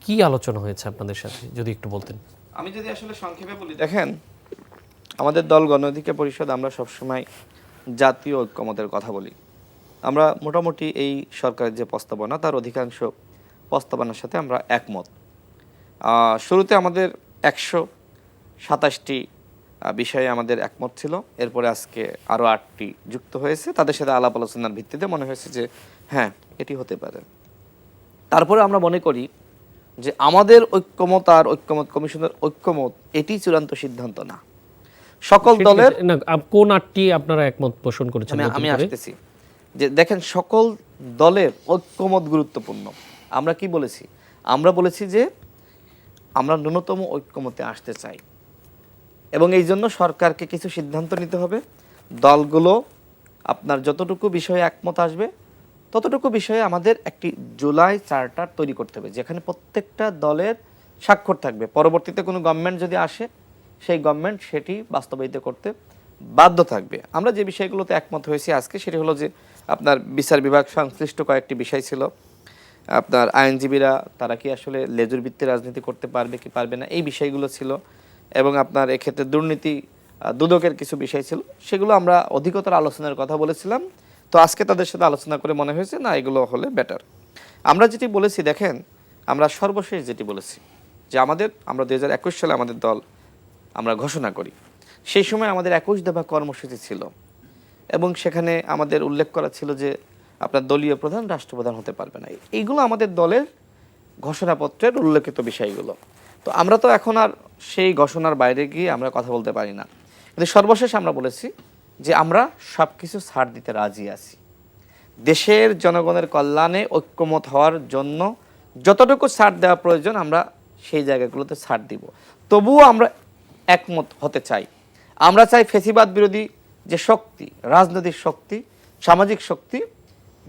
কি আলোচনা হয়েছে আপনাদের সাথে যদি একটু বলতেন। আমি যদি আসলে সংক্ষেপে বলি, দেখেন আমাদের দল গণ অধিকার পরিষদ আমরা সবসময় জাতীয় ঐক্যমতের কথা বলি। আমরা মোটামুটি এই সরকারের যে প্রস্তাবনা তার অধিকাংশ প্রস্তাবনার সাথে আমরা একমত। শুরুতে আমাদের 127টি বিষয়ে আমাদের একমত ছিল। এরপরে আজকে আরও 8টি যুক্ত হয়েছে, তাদের সাথে আলাপ আলোচনার ভিত্তিতে মনে হয়েছে যে হ্যাঁ এটি হতে পারে। তারপরে আমরা মনে করি যে আমাদের ঐক্যমত আর ঐক্যমত কমিশনের ঐক্যমত এটি চূড়ান্ত সিদ্ধান্ত না। সকল দলের না, কোন আটটি আপনারা একমত পোষণ করেছেন? আমি আসতেছি যে দেখেন, সকল দলের ঐক্যমত গুরুত্বপূর্ণ। আমরা কি বলেছি? আমরা বলেছি যে আমরা ন্যূনতম ঐক্যমতে আসতে চাই এবং এই জন্য সরকারকে কিছু সিদ্ধান্ত নিতে হবে। দলগুলো আপনার যতটুকু বিষয়ে একমত আসবে ততটুকু বিষয়ে আমাদের একটি জুলাই চার্টার তৈরি করতে হবে, যেখানে প্রত্যেকটা দলের স্বাক্ষর থাকবে। পরবর্তীতে কোনো গভর্নমেন্ট যদি আসে, সেই গভর্নমেন্ট সেটি বাস্তবায়িত করতে বাধ্য থাকবে। আমরা যে বিষয়গুলোতে একমত হয়েছি আজকে, সেটি হলো যে আপনার বিচার বিভাগ সংশ্লিষ্ট কয়েকটি বিষয় ছিল। আপনার আইনজীবীরা তারা কি আসলে লেজুর ভিত্তিতে রাজনীতি করতে পারবে কি পারবে না, এই বিষয়গুলো ছিল। এবং আপনার এক্ষেত্রে দুর্নীতি দুদকের কিছু বিষয় ছিল, সেগুলো আমরা অধিকতর আলোচনার কথা বলেছিলাম। তো আজকে তাদের সাথে আলোচনা করে মনে হয়েছে না, এগুলো হলে বেটার। আমরা যেটি বলেছি, দেখেন আমরা সর্বশেষ যেটি বলেছি যে আমরা 2021 সালে আমাদের দল আমরা ঘোষণা করি। সেই সময় আমাদের 21 দফা কর্মসূচি ছিল এবং সেখানে আমাদের উল্লেখ করা ছিল যে আপনার দলীয় প্রধান রাষ্ট্রপ্রধান হতে পারবে না। এইগুলো আমাদের দলের ঘোষণাপত্রের উল্লেখিত বিষয়গুলো। তো আমরা তো এখন আর সেই ঘোষণার বাইরে গিয়ে আমরা কথা বলতে পারি না। কিন্তু সর্বশেষ আমরা বলেছি যে আমরা সব কিছু ছাড় দিতে রাজি আছি। দেশের জনগণের কল্যাণে ঐক্যমত হওয়ার জন্য যতটুকু ছাড় দেওয়া প্রয়োজন আমরা সেই জায়গাগুলোতে ছাড় দিব। তবুও আমরা একমত হতে চাই। আমরা চাই ফ্যাসিবাদ বিরোধী যে শক্তি, রাজনৈতিক শক্তি, সামাজিক শক্তি,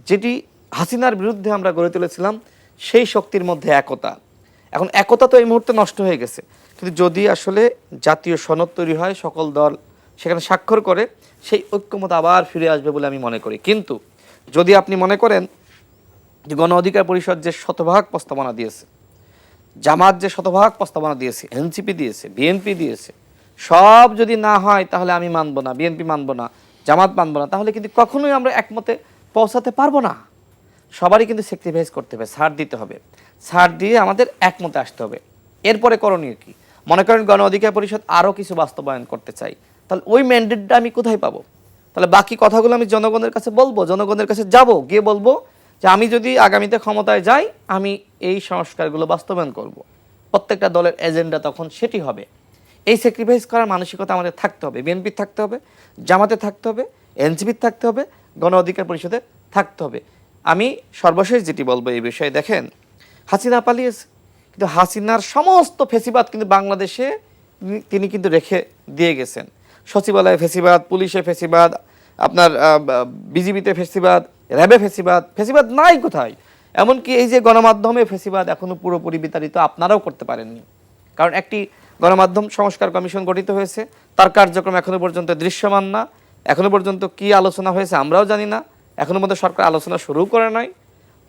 যেটি হাসিনার বিরুদ্ধে আমরা গড়ে তুলেছিলাম, সেই শক্তির মধ্যে একতা। এখন একতা তো এই মুহূর্তে নষ্ট হয়ে গেছে, কিন্তু যদি আসলে জাতীয় সনদ তৈরি হয়, সকল দল সেখানে স্বাক্ষর করে, সেই ঐক্যমত আবার ফিরে আসবে বলে আমি মনে করি। কিন্তু যদি আপনি মনে করেন যে গণ অধিকার পরিষদ যে শতভাগ প্রস্তাবনা দিয়েছে, জামাত যে শতভাগ প্রস্তাবনা দিয়েছে, এনসিপি দিয়েছে, বিএনপি দিয়েছে, সব যদি না হয় তাহলে আমি মানব না, বিএনপি মানব না, জামাত মানব না, তাহলে কিন্তু কখনোই আমরা একমতে পৌঁছাতে পারবো না। সবারই কিন্তু স্যাক্রিফাইস করতে হবে, ছাড় দিতে হবে। ছাড় দিয়ে আমাদের একমতে আসতে হবে। এরপরে করণীয় কি? মনে করেন গণ অধিকার পরিষদ আরও কিছু বাস্তবায়ন করতে চাই, তাহলে ওই ম্যান্ডেটটা আমি কোথায় পাবো? তাহলে বাকি কথাগুলো আমি জনগণের কাছে বলবো, জনগণের কাছে যাব, গিয়ে বলবো যে আমি যদি আগামীতে ক্ষমতায় যাই, আমি এই সংস্কারগুলো বাস্তবায়ন করব। প্রত্যেকটা দলের এজেন্ডা তখন সেটি হবে। এই স্যাক্রিফাইস করার মানসিকতা আমাদের থাকতে হবে। বিএনপির থাকতে হবে, জামাতে থাকতে হবে, এনসিপির থাকতে হবে, গণ অধিকার পরিষদে থাকতে হবে। আমি সর্বশেষ যেটি বলবো এই বিষয়ে, দেখেন হাসিনা পালিয়েছে, কিন্তু হাসিনার সমস্ত ফেসিবাদ কিন্তু বাংলাদেশে তিনি কিন্তু রেখে দিয়ে গেছেন। সচিবালয়ে ফেসিবাদ, পুলিশে ফেসিবাদ, আপনার বিজিবিতে ফেসিবাদ, র্যাবে ফেসিবাদ, ফেসিবাদ নাই কোথায়। এমনকি এই যে গণমাধ্যমে ফেসিবাদ এখনো পুরোপুরি বিতাড়িত আপনারাও করতে পারেননি, কারণ একটি গণমাধ্যম সংস্কার কমিশন গঠিত হয়েছে, তার কার্যক্রম এখনো পর্যন্ত দৃশ্যমান না। এখনো পর্যন্ত কি আলোচনা হয়েছে আমরাও জানি না, এখনো পর্যন্ত সরকার আলোচনা শুরু করে নাই।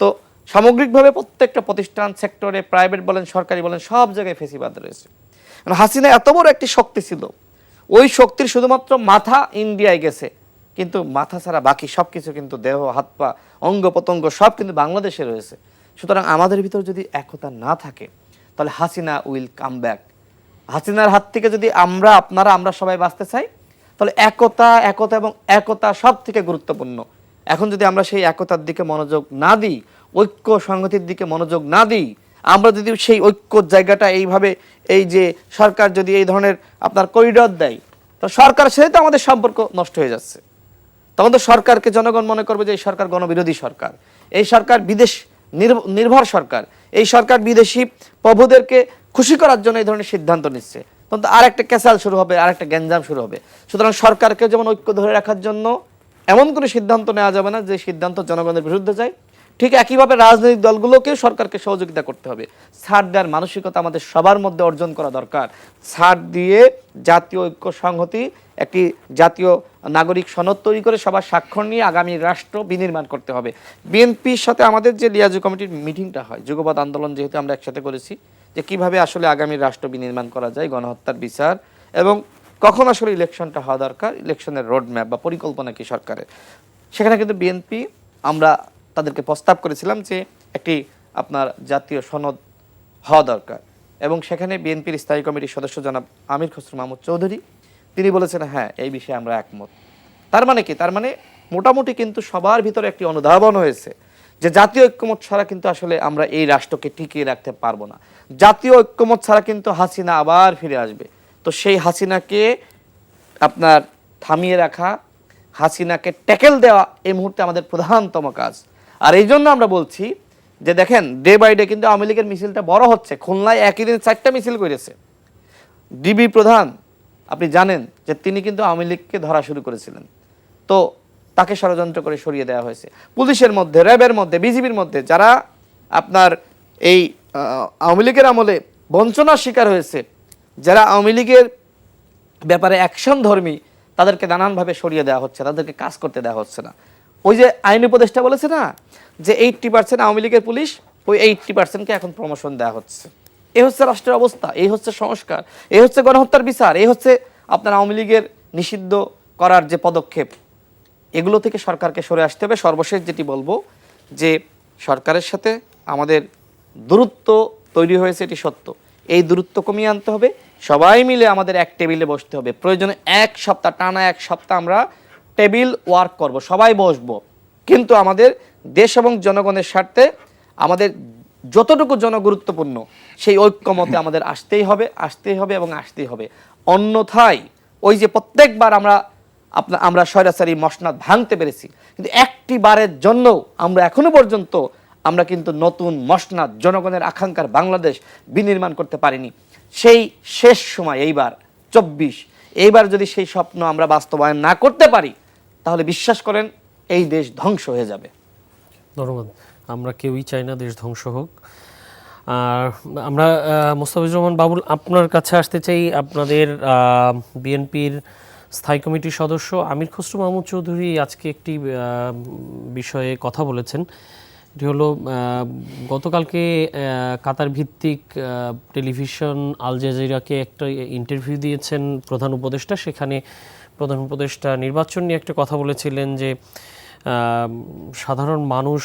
তো সামগ্রিকভাবে প্রত্যেকটা প্রতিষ্ঠান সেক্টরে, প্রাইভেট বলেন সরকারি বলেন, সব জায়গায় ফেসিবাদ রয়েছে। হাসিনা এত বড় একটি শক্তি ছিল, ওই শক্তির শুধুমাত্র মাথা ইন্ডিয়ায় গেছে, কিন্তু মাথা ছাড়া বাকি সব কিছু কিন্তু দেহ, হাত পা, অঙ্গ প্রত্যঙ্গ সব কিন্তু বাংলাদেশে রয়েছে। সুতরাং আমাদের ভিতর যদি একতা না থাকে, তাহলে হাসিনা উইল কাম ব্যাক। হাসিনার হাত থেকে যদি আমরা সবাই বাঁচতে চাই, তাহলে একতা এবং একতা সব থেকে গুরুত্বপূর্ণ। এখন যদি আমরা সেই একতার দিকে মনোযোগ না দিই, ঐক্য সংহতির দিকে মনোযোগ না দিই, আমরা যদি সেই ঐক্যর জায়গাটা এইভাবে, এই যে সরকার যদি এই ধরনের আপনার করিডর দেয়, তো সরকারের সাথে তো আমাদের সম্পর্ক নষ্ট হয়ে যাচ্ছে। তখন তো সরকারকে জনগণ মনে করবে যে এই সরকার গণবিরোধী সরকার, এই সরকার বিদেশ নির্ভর সরকার, এই সরকার বিদেশি প্রভুদেরকে খুশি করার জন্য এই ধরনের সিদ্ধান্ত নিচ্ছে। তখন তো আর একটা ক্যাসাল শুরু হবে, আর একটা গ্যাঞ্জাম শুরু হবে। সুতরাং সরকারকে যেমন ঐক্য ধরে রাখার জন্য এমন কোনো সিদ্ধান্ত নেওয়া যাবে না যে সিদ্ধান্ত জনগণের বিরুদ্ধে যায়। ঠিক একইভাবে রাজনৈতিক দলগুলোকেও সরকারকে সহযোগিতা করতে হবে। ছাড় দেওয়ার মানসিকতা আমাদের সবার মধ্যে অর্জন করা দরকার। ছাড় দিয়ে জাতীয় ঐক্য সংহতি, একটি জাতীয় নাগরিক সনদ তৈরি করে সবার স্বাক্ষর নিয়ে আগামী রাষ্ট্র বিনির্মাণ করতে হবে। বিএনপির সাথে আমাদের যে লিয়াজু কমিটির মিটিংটা হয়, যুগপৎ আন্দোলন যেহেতু আমরা একসাথে করেছি, যে কিভাবে আসলে আগামী রাষ্ট্র বিনির্মাণ করা যায়, গণহত্যার বিচার এবং কখন আসলে ইলেকশনটা হওয়া দরকার, ইলেকশনের রোডম্যাপ বা পরিকল্পনা কি সরকারের, সেখানে কিন্তু বিএনপি আমরা তাদেরকে প্রস্তাব করেছিলাম যে একটি আপনার জাতীয় সনদ হওয়া দরকার। এবং সেখানে বিএনপির স্থায়ী কমিটির সদস্য জনাব আমির খসরু মাহমুদ চৌধুরী তিনি বলেছেন হ্যাঁ এই বিষয়ে আমরা একমত। তার মানে কি? তার মানে মোটামুটি কিন্তু সবার ভিতরে একটি অনুধাবন হয়েছে যে জাতীয় ঐক্যমত ছাড়া কিন্তু আসলে আমরা এই রাষ্ট্রকে টিকিয়ে রাখতে পারবো না। জাতীয় ঐক্যমত ছাড়া কিন্তু হাসিনা আবার ফিরে আসবে। তো সেই হাসিনাকে আপনার থামিয়ে রাখা, হাসিনাকে ট্যাকেল দেওয়া এই মুহূর্তে আমাদের প্রধানতম কাজ। আর এই জন্য আমরা বলছি যে দেখেন ডে বাই ডে কিন্তু আওয়ামী লীগের মিছিলটা বড় হচ্ছে। খুলনায় একই দিন 4টা মিছিল করেছে। ডিবি প্রধান আপনি জানেন যে তিনি কিন্তু আওয়ামী লীগকে ধরা শুরু করেছিলেন, তো তাকে ষড়যন্ত্র করে সরিয়ে দেওয়া হয়েছে। পুলিশের মধ্যে, র্যাবের মধ্যে, বিজিবির মধ্যে যারা আপনার এই আওয়ামী লীগের আমলে বঞ্চনার শিকার হয়েছে, যারা আওয়ামী লীগের ব্যাপারে অ্যাকশন ধর্মী, তাদেরকে নানানভাবে সরিয়ে দেওয়া হচ্ছে, তাদেরকে কাজ করতে দেওয়া হচ্ছে না। ওই যে আইন উপদেষ্টা বলেছে না যে 80% আওয়ামী লীগের পুলিশ, ওই 80%কে এখন প্রমোশন দেওয়া হচ্ছে। এই হচ্ছে রাষ্ট্রের অবস্থা, এই হচ্ছে সংস্কার, এই হচ্ছে গণহত্যার বিচার, এই হচ্ছে আপনার আওয়ামী লীগের নিষিদ্ধ করার যে পদক্ষেপ। এগুলো থেকে সরকারকে সরে আসতে হবে। সর্বশেষ যেটি বলবো যে সরকারের সাথে আমাদের দূরত্ব তৈরি হয়েছে, এটি সত্য। এই দূরত্ব কমিয়ে আনতে হবে, সবাই মিলে আমাদের এক টেবিলে বসতে হবে। প্রয়োজনে 1 সপ্তাহ টানা 1 সপ্তাহ আমরা টেবিল ওয়ার্ক করব, সবাই বসবো। কিন্তু আমাদের দেশ এবং জনগণের স্বার্থে আমাদের যতটুকু জনগুরুত্বপূর্ণ সেই ঐক্যমতে আমাদের আসতেই হবে এবং আসতেই হবে। অন্যথায় ওই যে প্রত্যেকবার আমরা স্বৈরাচারী মসনদ ভাঙতে পেরেছি, কিন্তু একটি বারের জন্য আমরা এখনো পর্যন্ত আমরা কিন্তু নতুন মসনদ, জনগণের আকাঙ্ক্ষার বাংলাদেশ বিনির্মাণ করতে পারিনি। সেই শেষ সময় এইবার 24, এইবার যদি সেই স্বপ্ন আমরা বাস্তবায়ন না করতে পারি, তাহলে বিশ্বাস করেন এই দেশ ধ্বংস হয়ে যাবে। ধন্যবাদ। আমরা কেউই চাই না দেশ ধ্বংস হোক। আর আমরা মোস্তাফিজুর রহমান বাবুল, আপনার কাছে আসতে চাই। আপনাদের বিএনপির স্থায়ী কমিটির সদস্য আমির খসরু মাহমুদ চৌধুরী আজকে একটি বিষয়ে কথা বলেছেন। এটি হলো গতকালকে কাতার ভিত্তিক টেলিভিশন আল জাজিরাকে একটা ইন্টারভিউ দিয়েছেন প্রধান উপদেষ্টা। সেখানে প্রধান উপদেষ্টা নির্বাচন নিয়ে একটা কথা বলেছিলেন যে সাধারণ মানুষ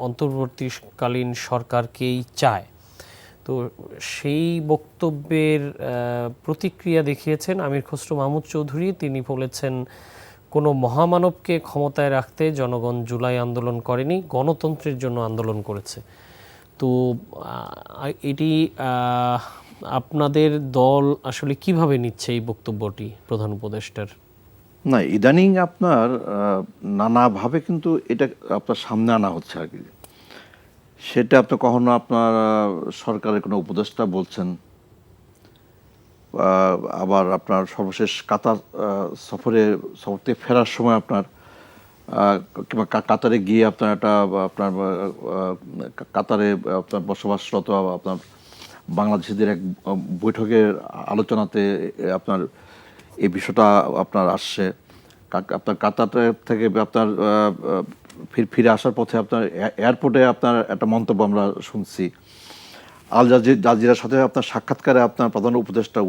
অন্তর্বর্তীকালীন সরকারকেই চায়। তো সেই বক্তব্যের প্রতিক্রিয়া দেখিয়েছেন আমির খসরু মাহমুদ চৌধুরী। তিনি বলেছেন, কোনো মহামানবকে ক্ষমতায় রাখতে জনগণ জুলাই আন্দোলন করেনি, গণতন্ত্রের জন্য আন্দোলন করেছে। তো এটি আপনাদের দল আসলে কিভাবে নিচ্ছে এই বক্তব্যটি প্রধান উপদেষ্টার? না, ইদানিং আপনার নানাভাবে কিন্তু এটা আপনার সামনে আনা হচ্ছে আর কি। সেটা আপনি কখনো আপনার সরকারের কোনো উপদেষ্টা বলছেন, আবার আপনার সর্বশেষ কাতার সফর থেকে ফেরার সময় আপনার কিংবা কাতারে গিয়ে আপনার আপনার কাতারে আপনার বসবাসরত আপনার বাংলাদেশিদের এক বৈঠকের আলোচনাতে আপনার এই বিষয়টা আপনার আসছে। আপনার কাতার থেকে আপনার ফিরে আসার পথে আপনার এয়ারপোর্টে আপনার একটা মন্তব্য আমরা শুনছি। আল জাজিরার সাথে আপনার সাক্ষাৎকারে আপনার প্রধান উপদেষ্টা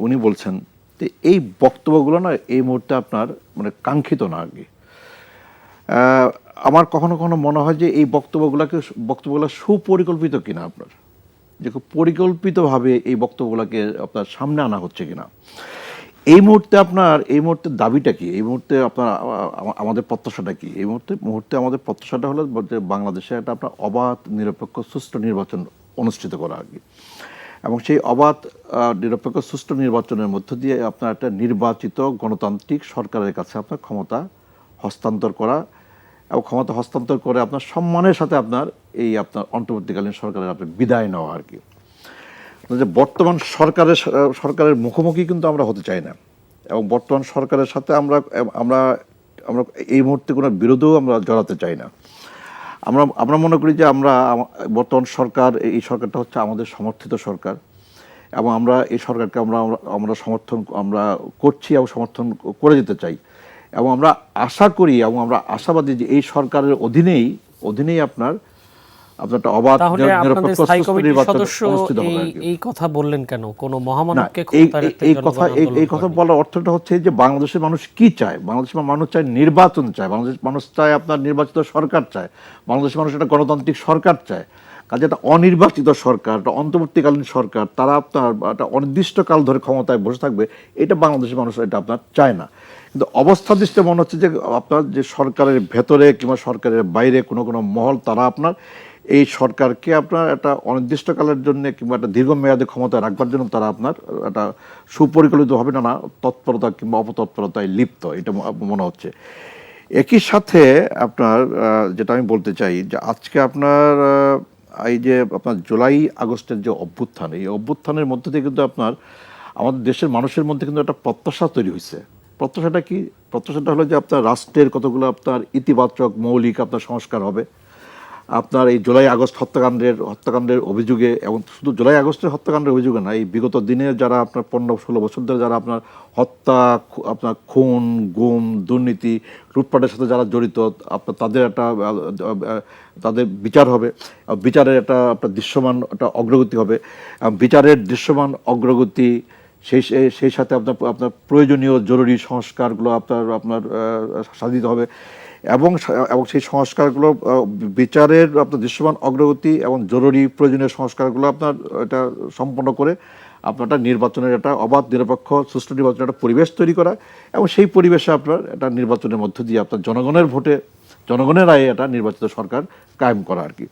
উনি বলছেন যে এই বক্তব্যগুলো না এই মুহূর্তে আপনার মানে কাঙ্ক্ষিত না আর কি। আমার কখনো কখনো মনে হয় যে এই বক্তব্যগুলো সুপরিকল্পিত কিনা, আপনার যে খুব পরিকল্পিতভাবে এই বক্তব্যগুলোকে আপনার সামনে আনা হচ্ছে কিনা। এই মুহূর্তে দাবিটা কি, এই মুহূর্তে আপনার আমাদের প্রত্যাশাটা কি? এই মুহূর্তে আমাদের প্রত্যাশাটা হলো যে বাংলাদেশে একটা আপনার অবাধ, নিরপেক্ষ, সুষ্ঠু নির্বাচন অনুষ্ঠিত করা আর কি। এবং সেই অবাধ, নিরপেক্ষ, সুষ্ঠু নির্বাচনের মধ্য দিয়ে আপনার একটা নির্বাচিত গণতান্ত্রিক সরকারের কাছে আপনার ক্ষমতা হস্তান্তর করা, এবং ক্ষমতা হস্তান্তর করে আপনার সম্মানের সাথে আপনার আপনার অন্তর্বর্তীকালীন সরকারের আপনার বিদায় নেওয়া আর কি। যে বর্তমান সরকারের মুখোমুখি কিন্তু আমরা হতে চাই না, এবং বর্তমান সরকারের সাথে আমরা এই মুহূর্তে কোনো বিরোধেও আমরা জড়াতে চাই না। আমরা মনে করি যে বর্তমান এই সরকারটা হচ্ছে আমাদের সমর্থিত সরকার, এবং আমরা এই সরকারকে আমরা সমর্থন করছি এবং সমর্থন করে যেতে চাই। এবং আমরা আশা করি এবং আমরা আশাবাদী যে এই সরকারের অধীনেই আপনার একটা অবাধ, নিরপেক্ষ, সুষ্ঠু নির্বাচন অনুষ্ঠিত হবে। এই কথা বললেন কেন? কোনো মহামানবকে এই কথা বলার অর্থটা হচ্ছে যে বাংলাদেশের মানুষ কি চায়। বাংলাদেশের মানুষ চায় নির্বাচন চায়, বাংলাদেশের মানুষ চায় আপনার নির্বাচিত সরকার চায়, বাংলাদেশের মানুষ একটা গণতান্ত্রিক সরকার চায়। কাজে একটা অনির্বাচিত সরকার, একটা অন্তর্বর্তীকালীন সরকার, তারা আপনার একটা অনির্দিষ্টকাল ধরে ক্ষমতায় বসে থাকবে, এটা বাংলাদেশের মানুষ এটা আপনার চায় না। কিন্তু অবস্থা দৃষ্টে মনে হচ্ছে যে আপনার যে সরকারের ভেতরে কিংবা সরকারের বাইরে কোনো কোনো মহল, তারা আপনার এই সরকারকে আপনার একটা অনির্দিষ্টকালের জন্য কিংবা একটা দীর্ঘমেয়াদী ক্ষমতায় রাখবার জন্য তারা আপনার একটা সুপরিকল্পিতভাবে নানা তৎপরতা কিংবা অপতৎপরতায় লিপ্ত, এটা মনে হচ্ছে। একই সাথে আপনার যেটা আমি বলতে চাই যে আজকে আপনার এই যে আপনার জুলাই আগস্টের যে অভ্যুত্থান, এই অভ্যুত্থানের মধ্যে দিয়ে কিন্তু আপনার আমাদের দেশের মানুষের মধ্যে কিন্তু একটা প্রত্যাশা তৈরি হয়েছে। প্রত্যাশাটা কি? প্রত্যাশাটা হলো যে আপনার রাষ্ট্রের কতগুলো আপনার ইতিবাচক মৌলিক আপনার সংস্কার হবে। আপনার এই জুলাই আগস্ট হত্যাকাণ্ডের অভিযোগে, এবং শুধু জুলাই আগস্টের হত্যাকাণ্ডের অভিযোগে না, এই বিগত দিনে যারা আপনার 15-16 বছর ধরে যারা আপনার হত্যা, আপনার খুন, গুম, দুর্নীতি, লুটপাটের সাথে যারা জড়িত, আপনার তাদের বিচার হবে, বিচারের একটা আপনার দৃশ্যমান একটা অগ্রগতি হবে। বিচারের দৃশ্যমান অগ্রগতি সেই সাথে আপনার প্রয়োজনীয় জরুরি সংস্কারগুলো আপনার সাধিত হবে, এবং সেই সংস্কারগুলো বিচারের আপনার দৃশ্যমান অগ্রগতি এবং জরুরি প্রয়োজনীয় সংস্কারগুলো আপনার এটা সম্পন্ন করে আপনার একটা নির্বাচনের একটা অবাধ, নিরপেক্ষ, সুষ্ঠু নির্বাচনের একটা পরিবেশ তৈরি করা, এবং সেই পরিবেশে আপনার একটা নির্বাচনের মধ্য দিয়ে আপনার জনগণের ভোটে, জনগণের রায়ে একটা নির্বাচিত সরকার কায়েম করা আর কি।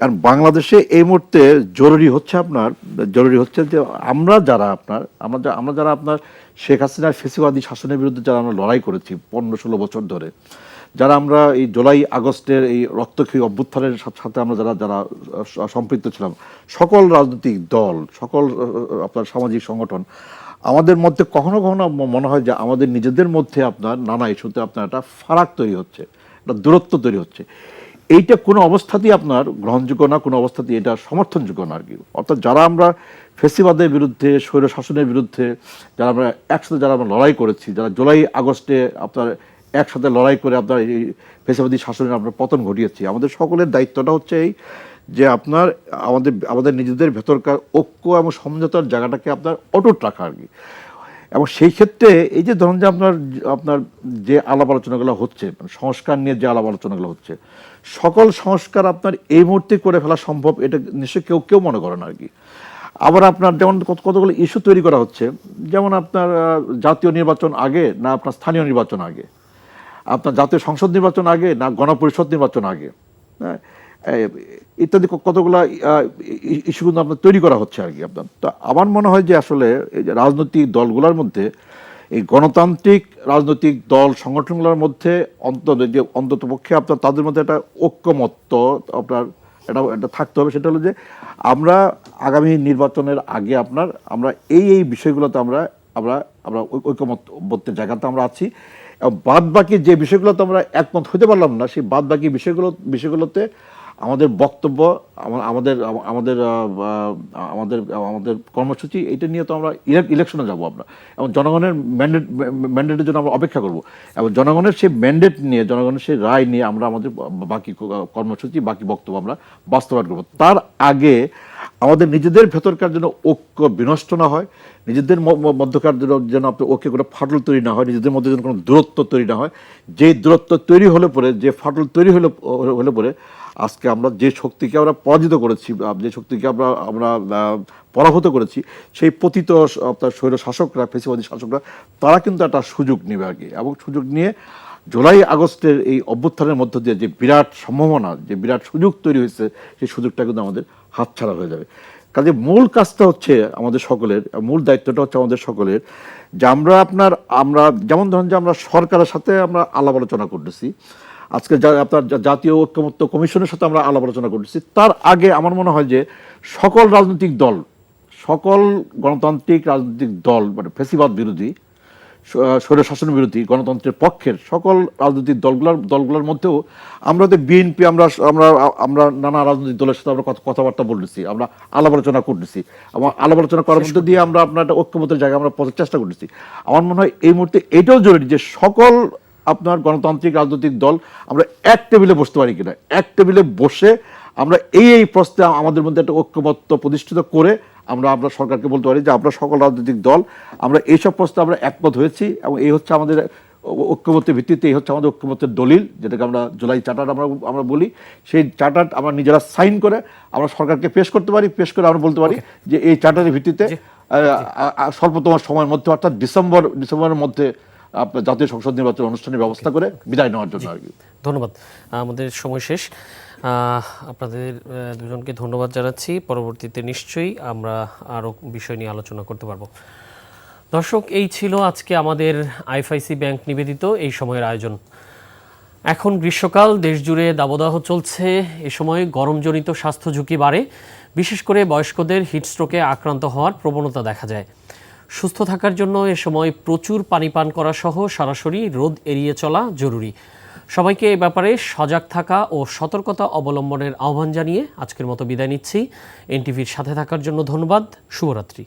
আর বাংলাদেশে এই মুহূর্তে জরুরি হচ্ছে যে আমরা যারা আপনার শেখ হাসিনার ফেসিবাদী শাসনের বিরুদ্ধে যারা আমরা লড়াই করেছি 15-16 বছর ধরে, যারা আমরা এই জুলাই আগস্টের এই রক্তক্ষয়ী অভ্যুত্থানের সাথে আমরা যারা সম্পৃক্ত ছিলাম, সকল রাজনৈতিক দল, সকল আপনার সামাজিক সংগঠন, আমাদের মধ্যে কখনো কখনো মনে হয় যে আমাদের নিজেদের মধ্যে আপনার নানা ইস্যুতে আপনার একটা ফারাক তৈরি হচ্ছে, একটা দূরত্ব তৈরি হচ্ছে। এইটা কোনো অবস্থাতেই আপনার গ্রহণযোগ্য না, কোনো অবস্থাতেই এটা সমর্থনযোগ্য না আর কি। অর্থাৎ যারা আমরা ফেসিবাদের বিরুদ্ধে, স্বৈর শাসনের বিরুদ্ধে যারা আমরা লড়াই করেছি, যারা জুলাই আগস্টে আপনার একসাথে লড়াই করে আপনার এই ফেসিবাদী শাসনের আমরা পতন ঘটিয়েছি, আমাদের সকলের দায়িত্বটা হচ্ছে এই যে আপনার আমাদের নিজেদের ভেতরকার ঐক্য এবং সমঝোতার জায়গাটাকে আপনার অটুট রাখা আর কি। এবং সেই ক্ষেত্রে এই যে ধরুন যে আপনার যে আলাপ আলোচনাগুলো হচ্ছে, সংস্কার নিয়ে যে আলাপ আলোচনাগুলো হচ্ছে, সকল সংস্কার আপনার এই মুহূর্তে করে ফেলা সম্ভব এটা নিশ্চয়ই কেউ মনে করেন আর কি। আবার আপনার যেমন কতগুলো ইস্যু তৈরি করা হচ্ছে, যেমন আপনার জাতীয় নির্বাচন আগে না আপনার স্থানীয় নির্বাচন আগে, আপনার জাতীয় সংসদ নির্বাচন আগে না গণপরিষদ নির্বাচন আগে, হ্যাঁ, ইত্যাদি কতগুলো ইস্যুগুলো আপনার তৈরি করা হচ্ছে আর কি আপনার। তো আমার মনে হয় যে আসলে এই যে রাজনৈতিক দলগুলোর মধ্যে, এই গণতান্ত্রিক রাজনৈতিক দল সংগঠনগুলোর মধ্যে অন্ততপক্ষে আপনার তাদের মধ্যে একটা ঐক্যমত্য আপনার এটা থাকতে হবে। সেটা হলো যে আমরা আগামী নির্বাচনের আগে আমরা এই বিষয়গুলোতে আমরা ঐক্যমত্যের জায়গাতে আমরা আছি, এবং বাদ বাকি যে বিষয়গুলোতে আমরা একমত হতে পারলাম না, সেই বাদ বাকি বিষয়গুলোতে আমাদের বক্তব্য, আমাদের কর্মসূচি, এইটা নিয়ে তো আমরা ইলেকশনে যাব আমরা, এবং জনগণের ম্যান্ডেটের জন্য আমরা অপেক্ষা করব, এবং জনগণের সেই ম্যান্ডেট নিয়ে, জনগণের সেই রায় নিয়ে আমরা আমাদের বাকি কর্মসূচি, বাকি বক্তব্য আমরা বাস্তবায়ন করব। তার আগে আমাদের নিজেদের ভেতরকার জন্য ঐক্য বিনষ্ট না হয়, নিজেদের মধ্যকার যেন আপনার ঐক্যে কোনো ফাটল তৈরি না হয়, নিজেদের মধ্যে যেন কোনো দূরত্ব তৈরি না হয়। যে দূরত্ব তৈরি হলে পরে, যে ফাটল তৈরি হলে পরে আজকে আমরা যে শক্তিকে আমরা পরাজিত করেছি, যে শক্তিকে আমরা পরাভূত করেছি, সেই পতিত আপনার স্বৈর শাসকরা, ফেসিবাদী শাসকরা, তারা কিন্তু একটা সুযোগ নেবে আর কি। এবং সুযোগ নিয়ে জুলাই আগস্টের এই অভ্যুত্থানের মধ্য দিয়ে যে বিরাট সম্ভাবনা, যে বিরাট সুযোগ তৈরি হয়েছে, সেই সুযোগটা কিন্তু আমাদের হাতছাড়া হয়ে যাবে। কাজে মূল কাজটা হচ্ছে আমাদের সকলের, মূল দায়িত্বটা হচ্ছে আমাদের সকলের, যে আমরা যেমন ধরেন যে আমরা সরকারের সাথে আমরা আলাপ আলোচনা করতেছি, আজকে আপনার জাতীয় ঐক্যমত্য কমিশনের সাথে আমরা আলাপ আলোচনা করতেছি, তার আগে আমার মনে হয় যে সকল রাজনৈতিক দল, সকল গণতান্ত্রিক রাজনৈতিক দল, মানে ফেসিবাদ বিরোধী, স্বৈরশাসন বিরোধী, গণতন্ত্রের পক্ষের সকল রাজনৈতিক দলগুলোর মধ্যেও আমরা তো বিএনপি, আমরা নানা রাজনৈতিক দলের সাথে আমরা কথাবার্তা বলতেছি, আমরা আলাপ আলোচনা করতেছি, আলাপ আলোচনা করার মধ্যে দিয়ে আমরা আপনার একটা ঐক্যমতের জায়গায় আমরা পৌঁছার চেষ্টা করতেছি। আমার মনে হয় এই মুহূর্তে এটাও জরুরি যে সকল আপনার গণতান্ত্রিক রাজনৈতিক দল আমরা এক টেবিলে বসতে পারি কিনা, এক টেবিলে বসে আমরা এই প্রশ্নে আমাদের মধ্যে একটা ঐক্যমত্য প্রতিষ্ঠিত করে আমরা সরকারকে বলতে পারি যে আমরা সকল রাজনৈতিক দল আমরা এইসব প্রশ্নে আমরা একমত হয়েছি, এবং এই হচ্ছে আমাদের ঐক্যমত্যের ভিত্তিতে এই হচ্ছে আমাদের ঐক্যমত্যের দলিল, যেটাকে আমরা জুলাই চার্টার আমরা বলি। সেই চার্টার আমরা নিজেরা সাইন করে আমরা সরকারকে পেশ করতে পারি, পেশ করে আমরা বলতে পারি যে এই চার্টারের ভিত্তিতে স্বল্পতম সময়ের মধ্যে, অর্থাৎ ডিসেম্বরের মধ্যে আপনার জাতীয় সংসদ নির্বাচন অনুষ্ঠানের ব্যবস্থা করে বিদায় নেওয়ার জন্য আর কি। ধন্যবাদ। আমাদের সময় শেষ। আপনাদের দুজনকে ধন্যবাদ জানাচ্ছি। পরবর্তীতে নিশ্চয়ই আমরা আরও বিষয় নিয়ে আলোচনা করতে পারবো। দর্শক, এই ছিল আজকে আমাদের আইএফআইসি ব্যাংক নিবেদিত এই সময়ের আয়োজন। এখন গ্রীষ্মকাল, দেশ জুড়ে দাবদাহ চলছে। এ সময় গরমজনিত স্বাস্থ্য ঝুঁকি বাড়ে, বিশেষ করে বয়স্কদের হিটস্ট্রোকে আক্রান্ত হওয়ার প্রবণতা দেখা যায়। সুস্থ থাকার জন্য এ সময় প্রচুর পানি পান করা সহ সরাসরি রোদ এড়িয়ে চলা জরুরি। সবাইকে এ ব্যাপারে সজাগ থাকা ও সতর্কতা অবলম্বনের আহ্বান জানিয়ে আজকের মতো বিদায় নিচ্ছি। এনটিভির সাথে থাকার জন্য ধন্যবাদ। শুভরাত্রি।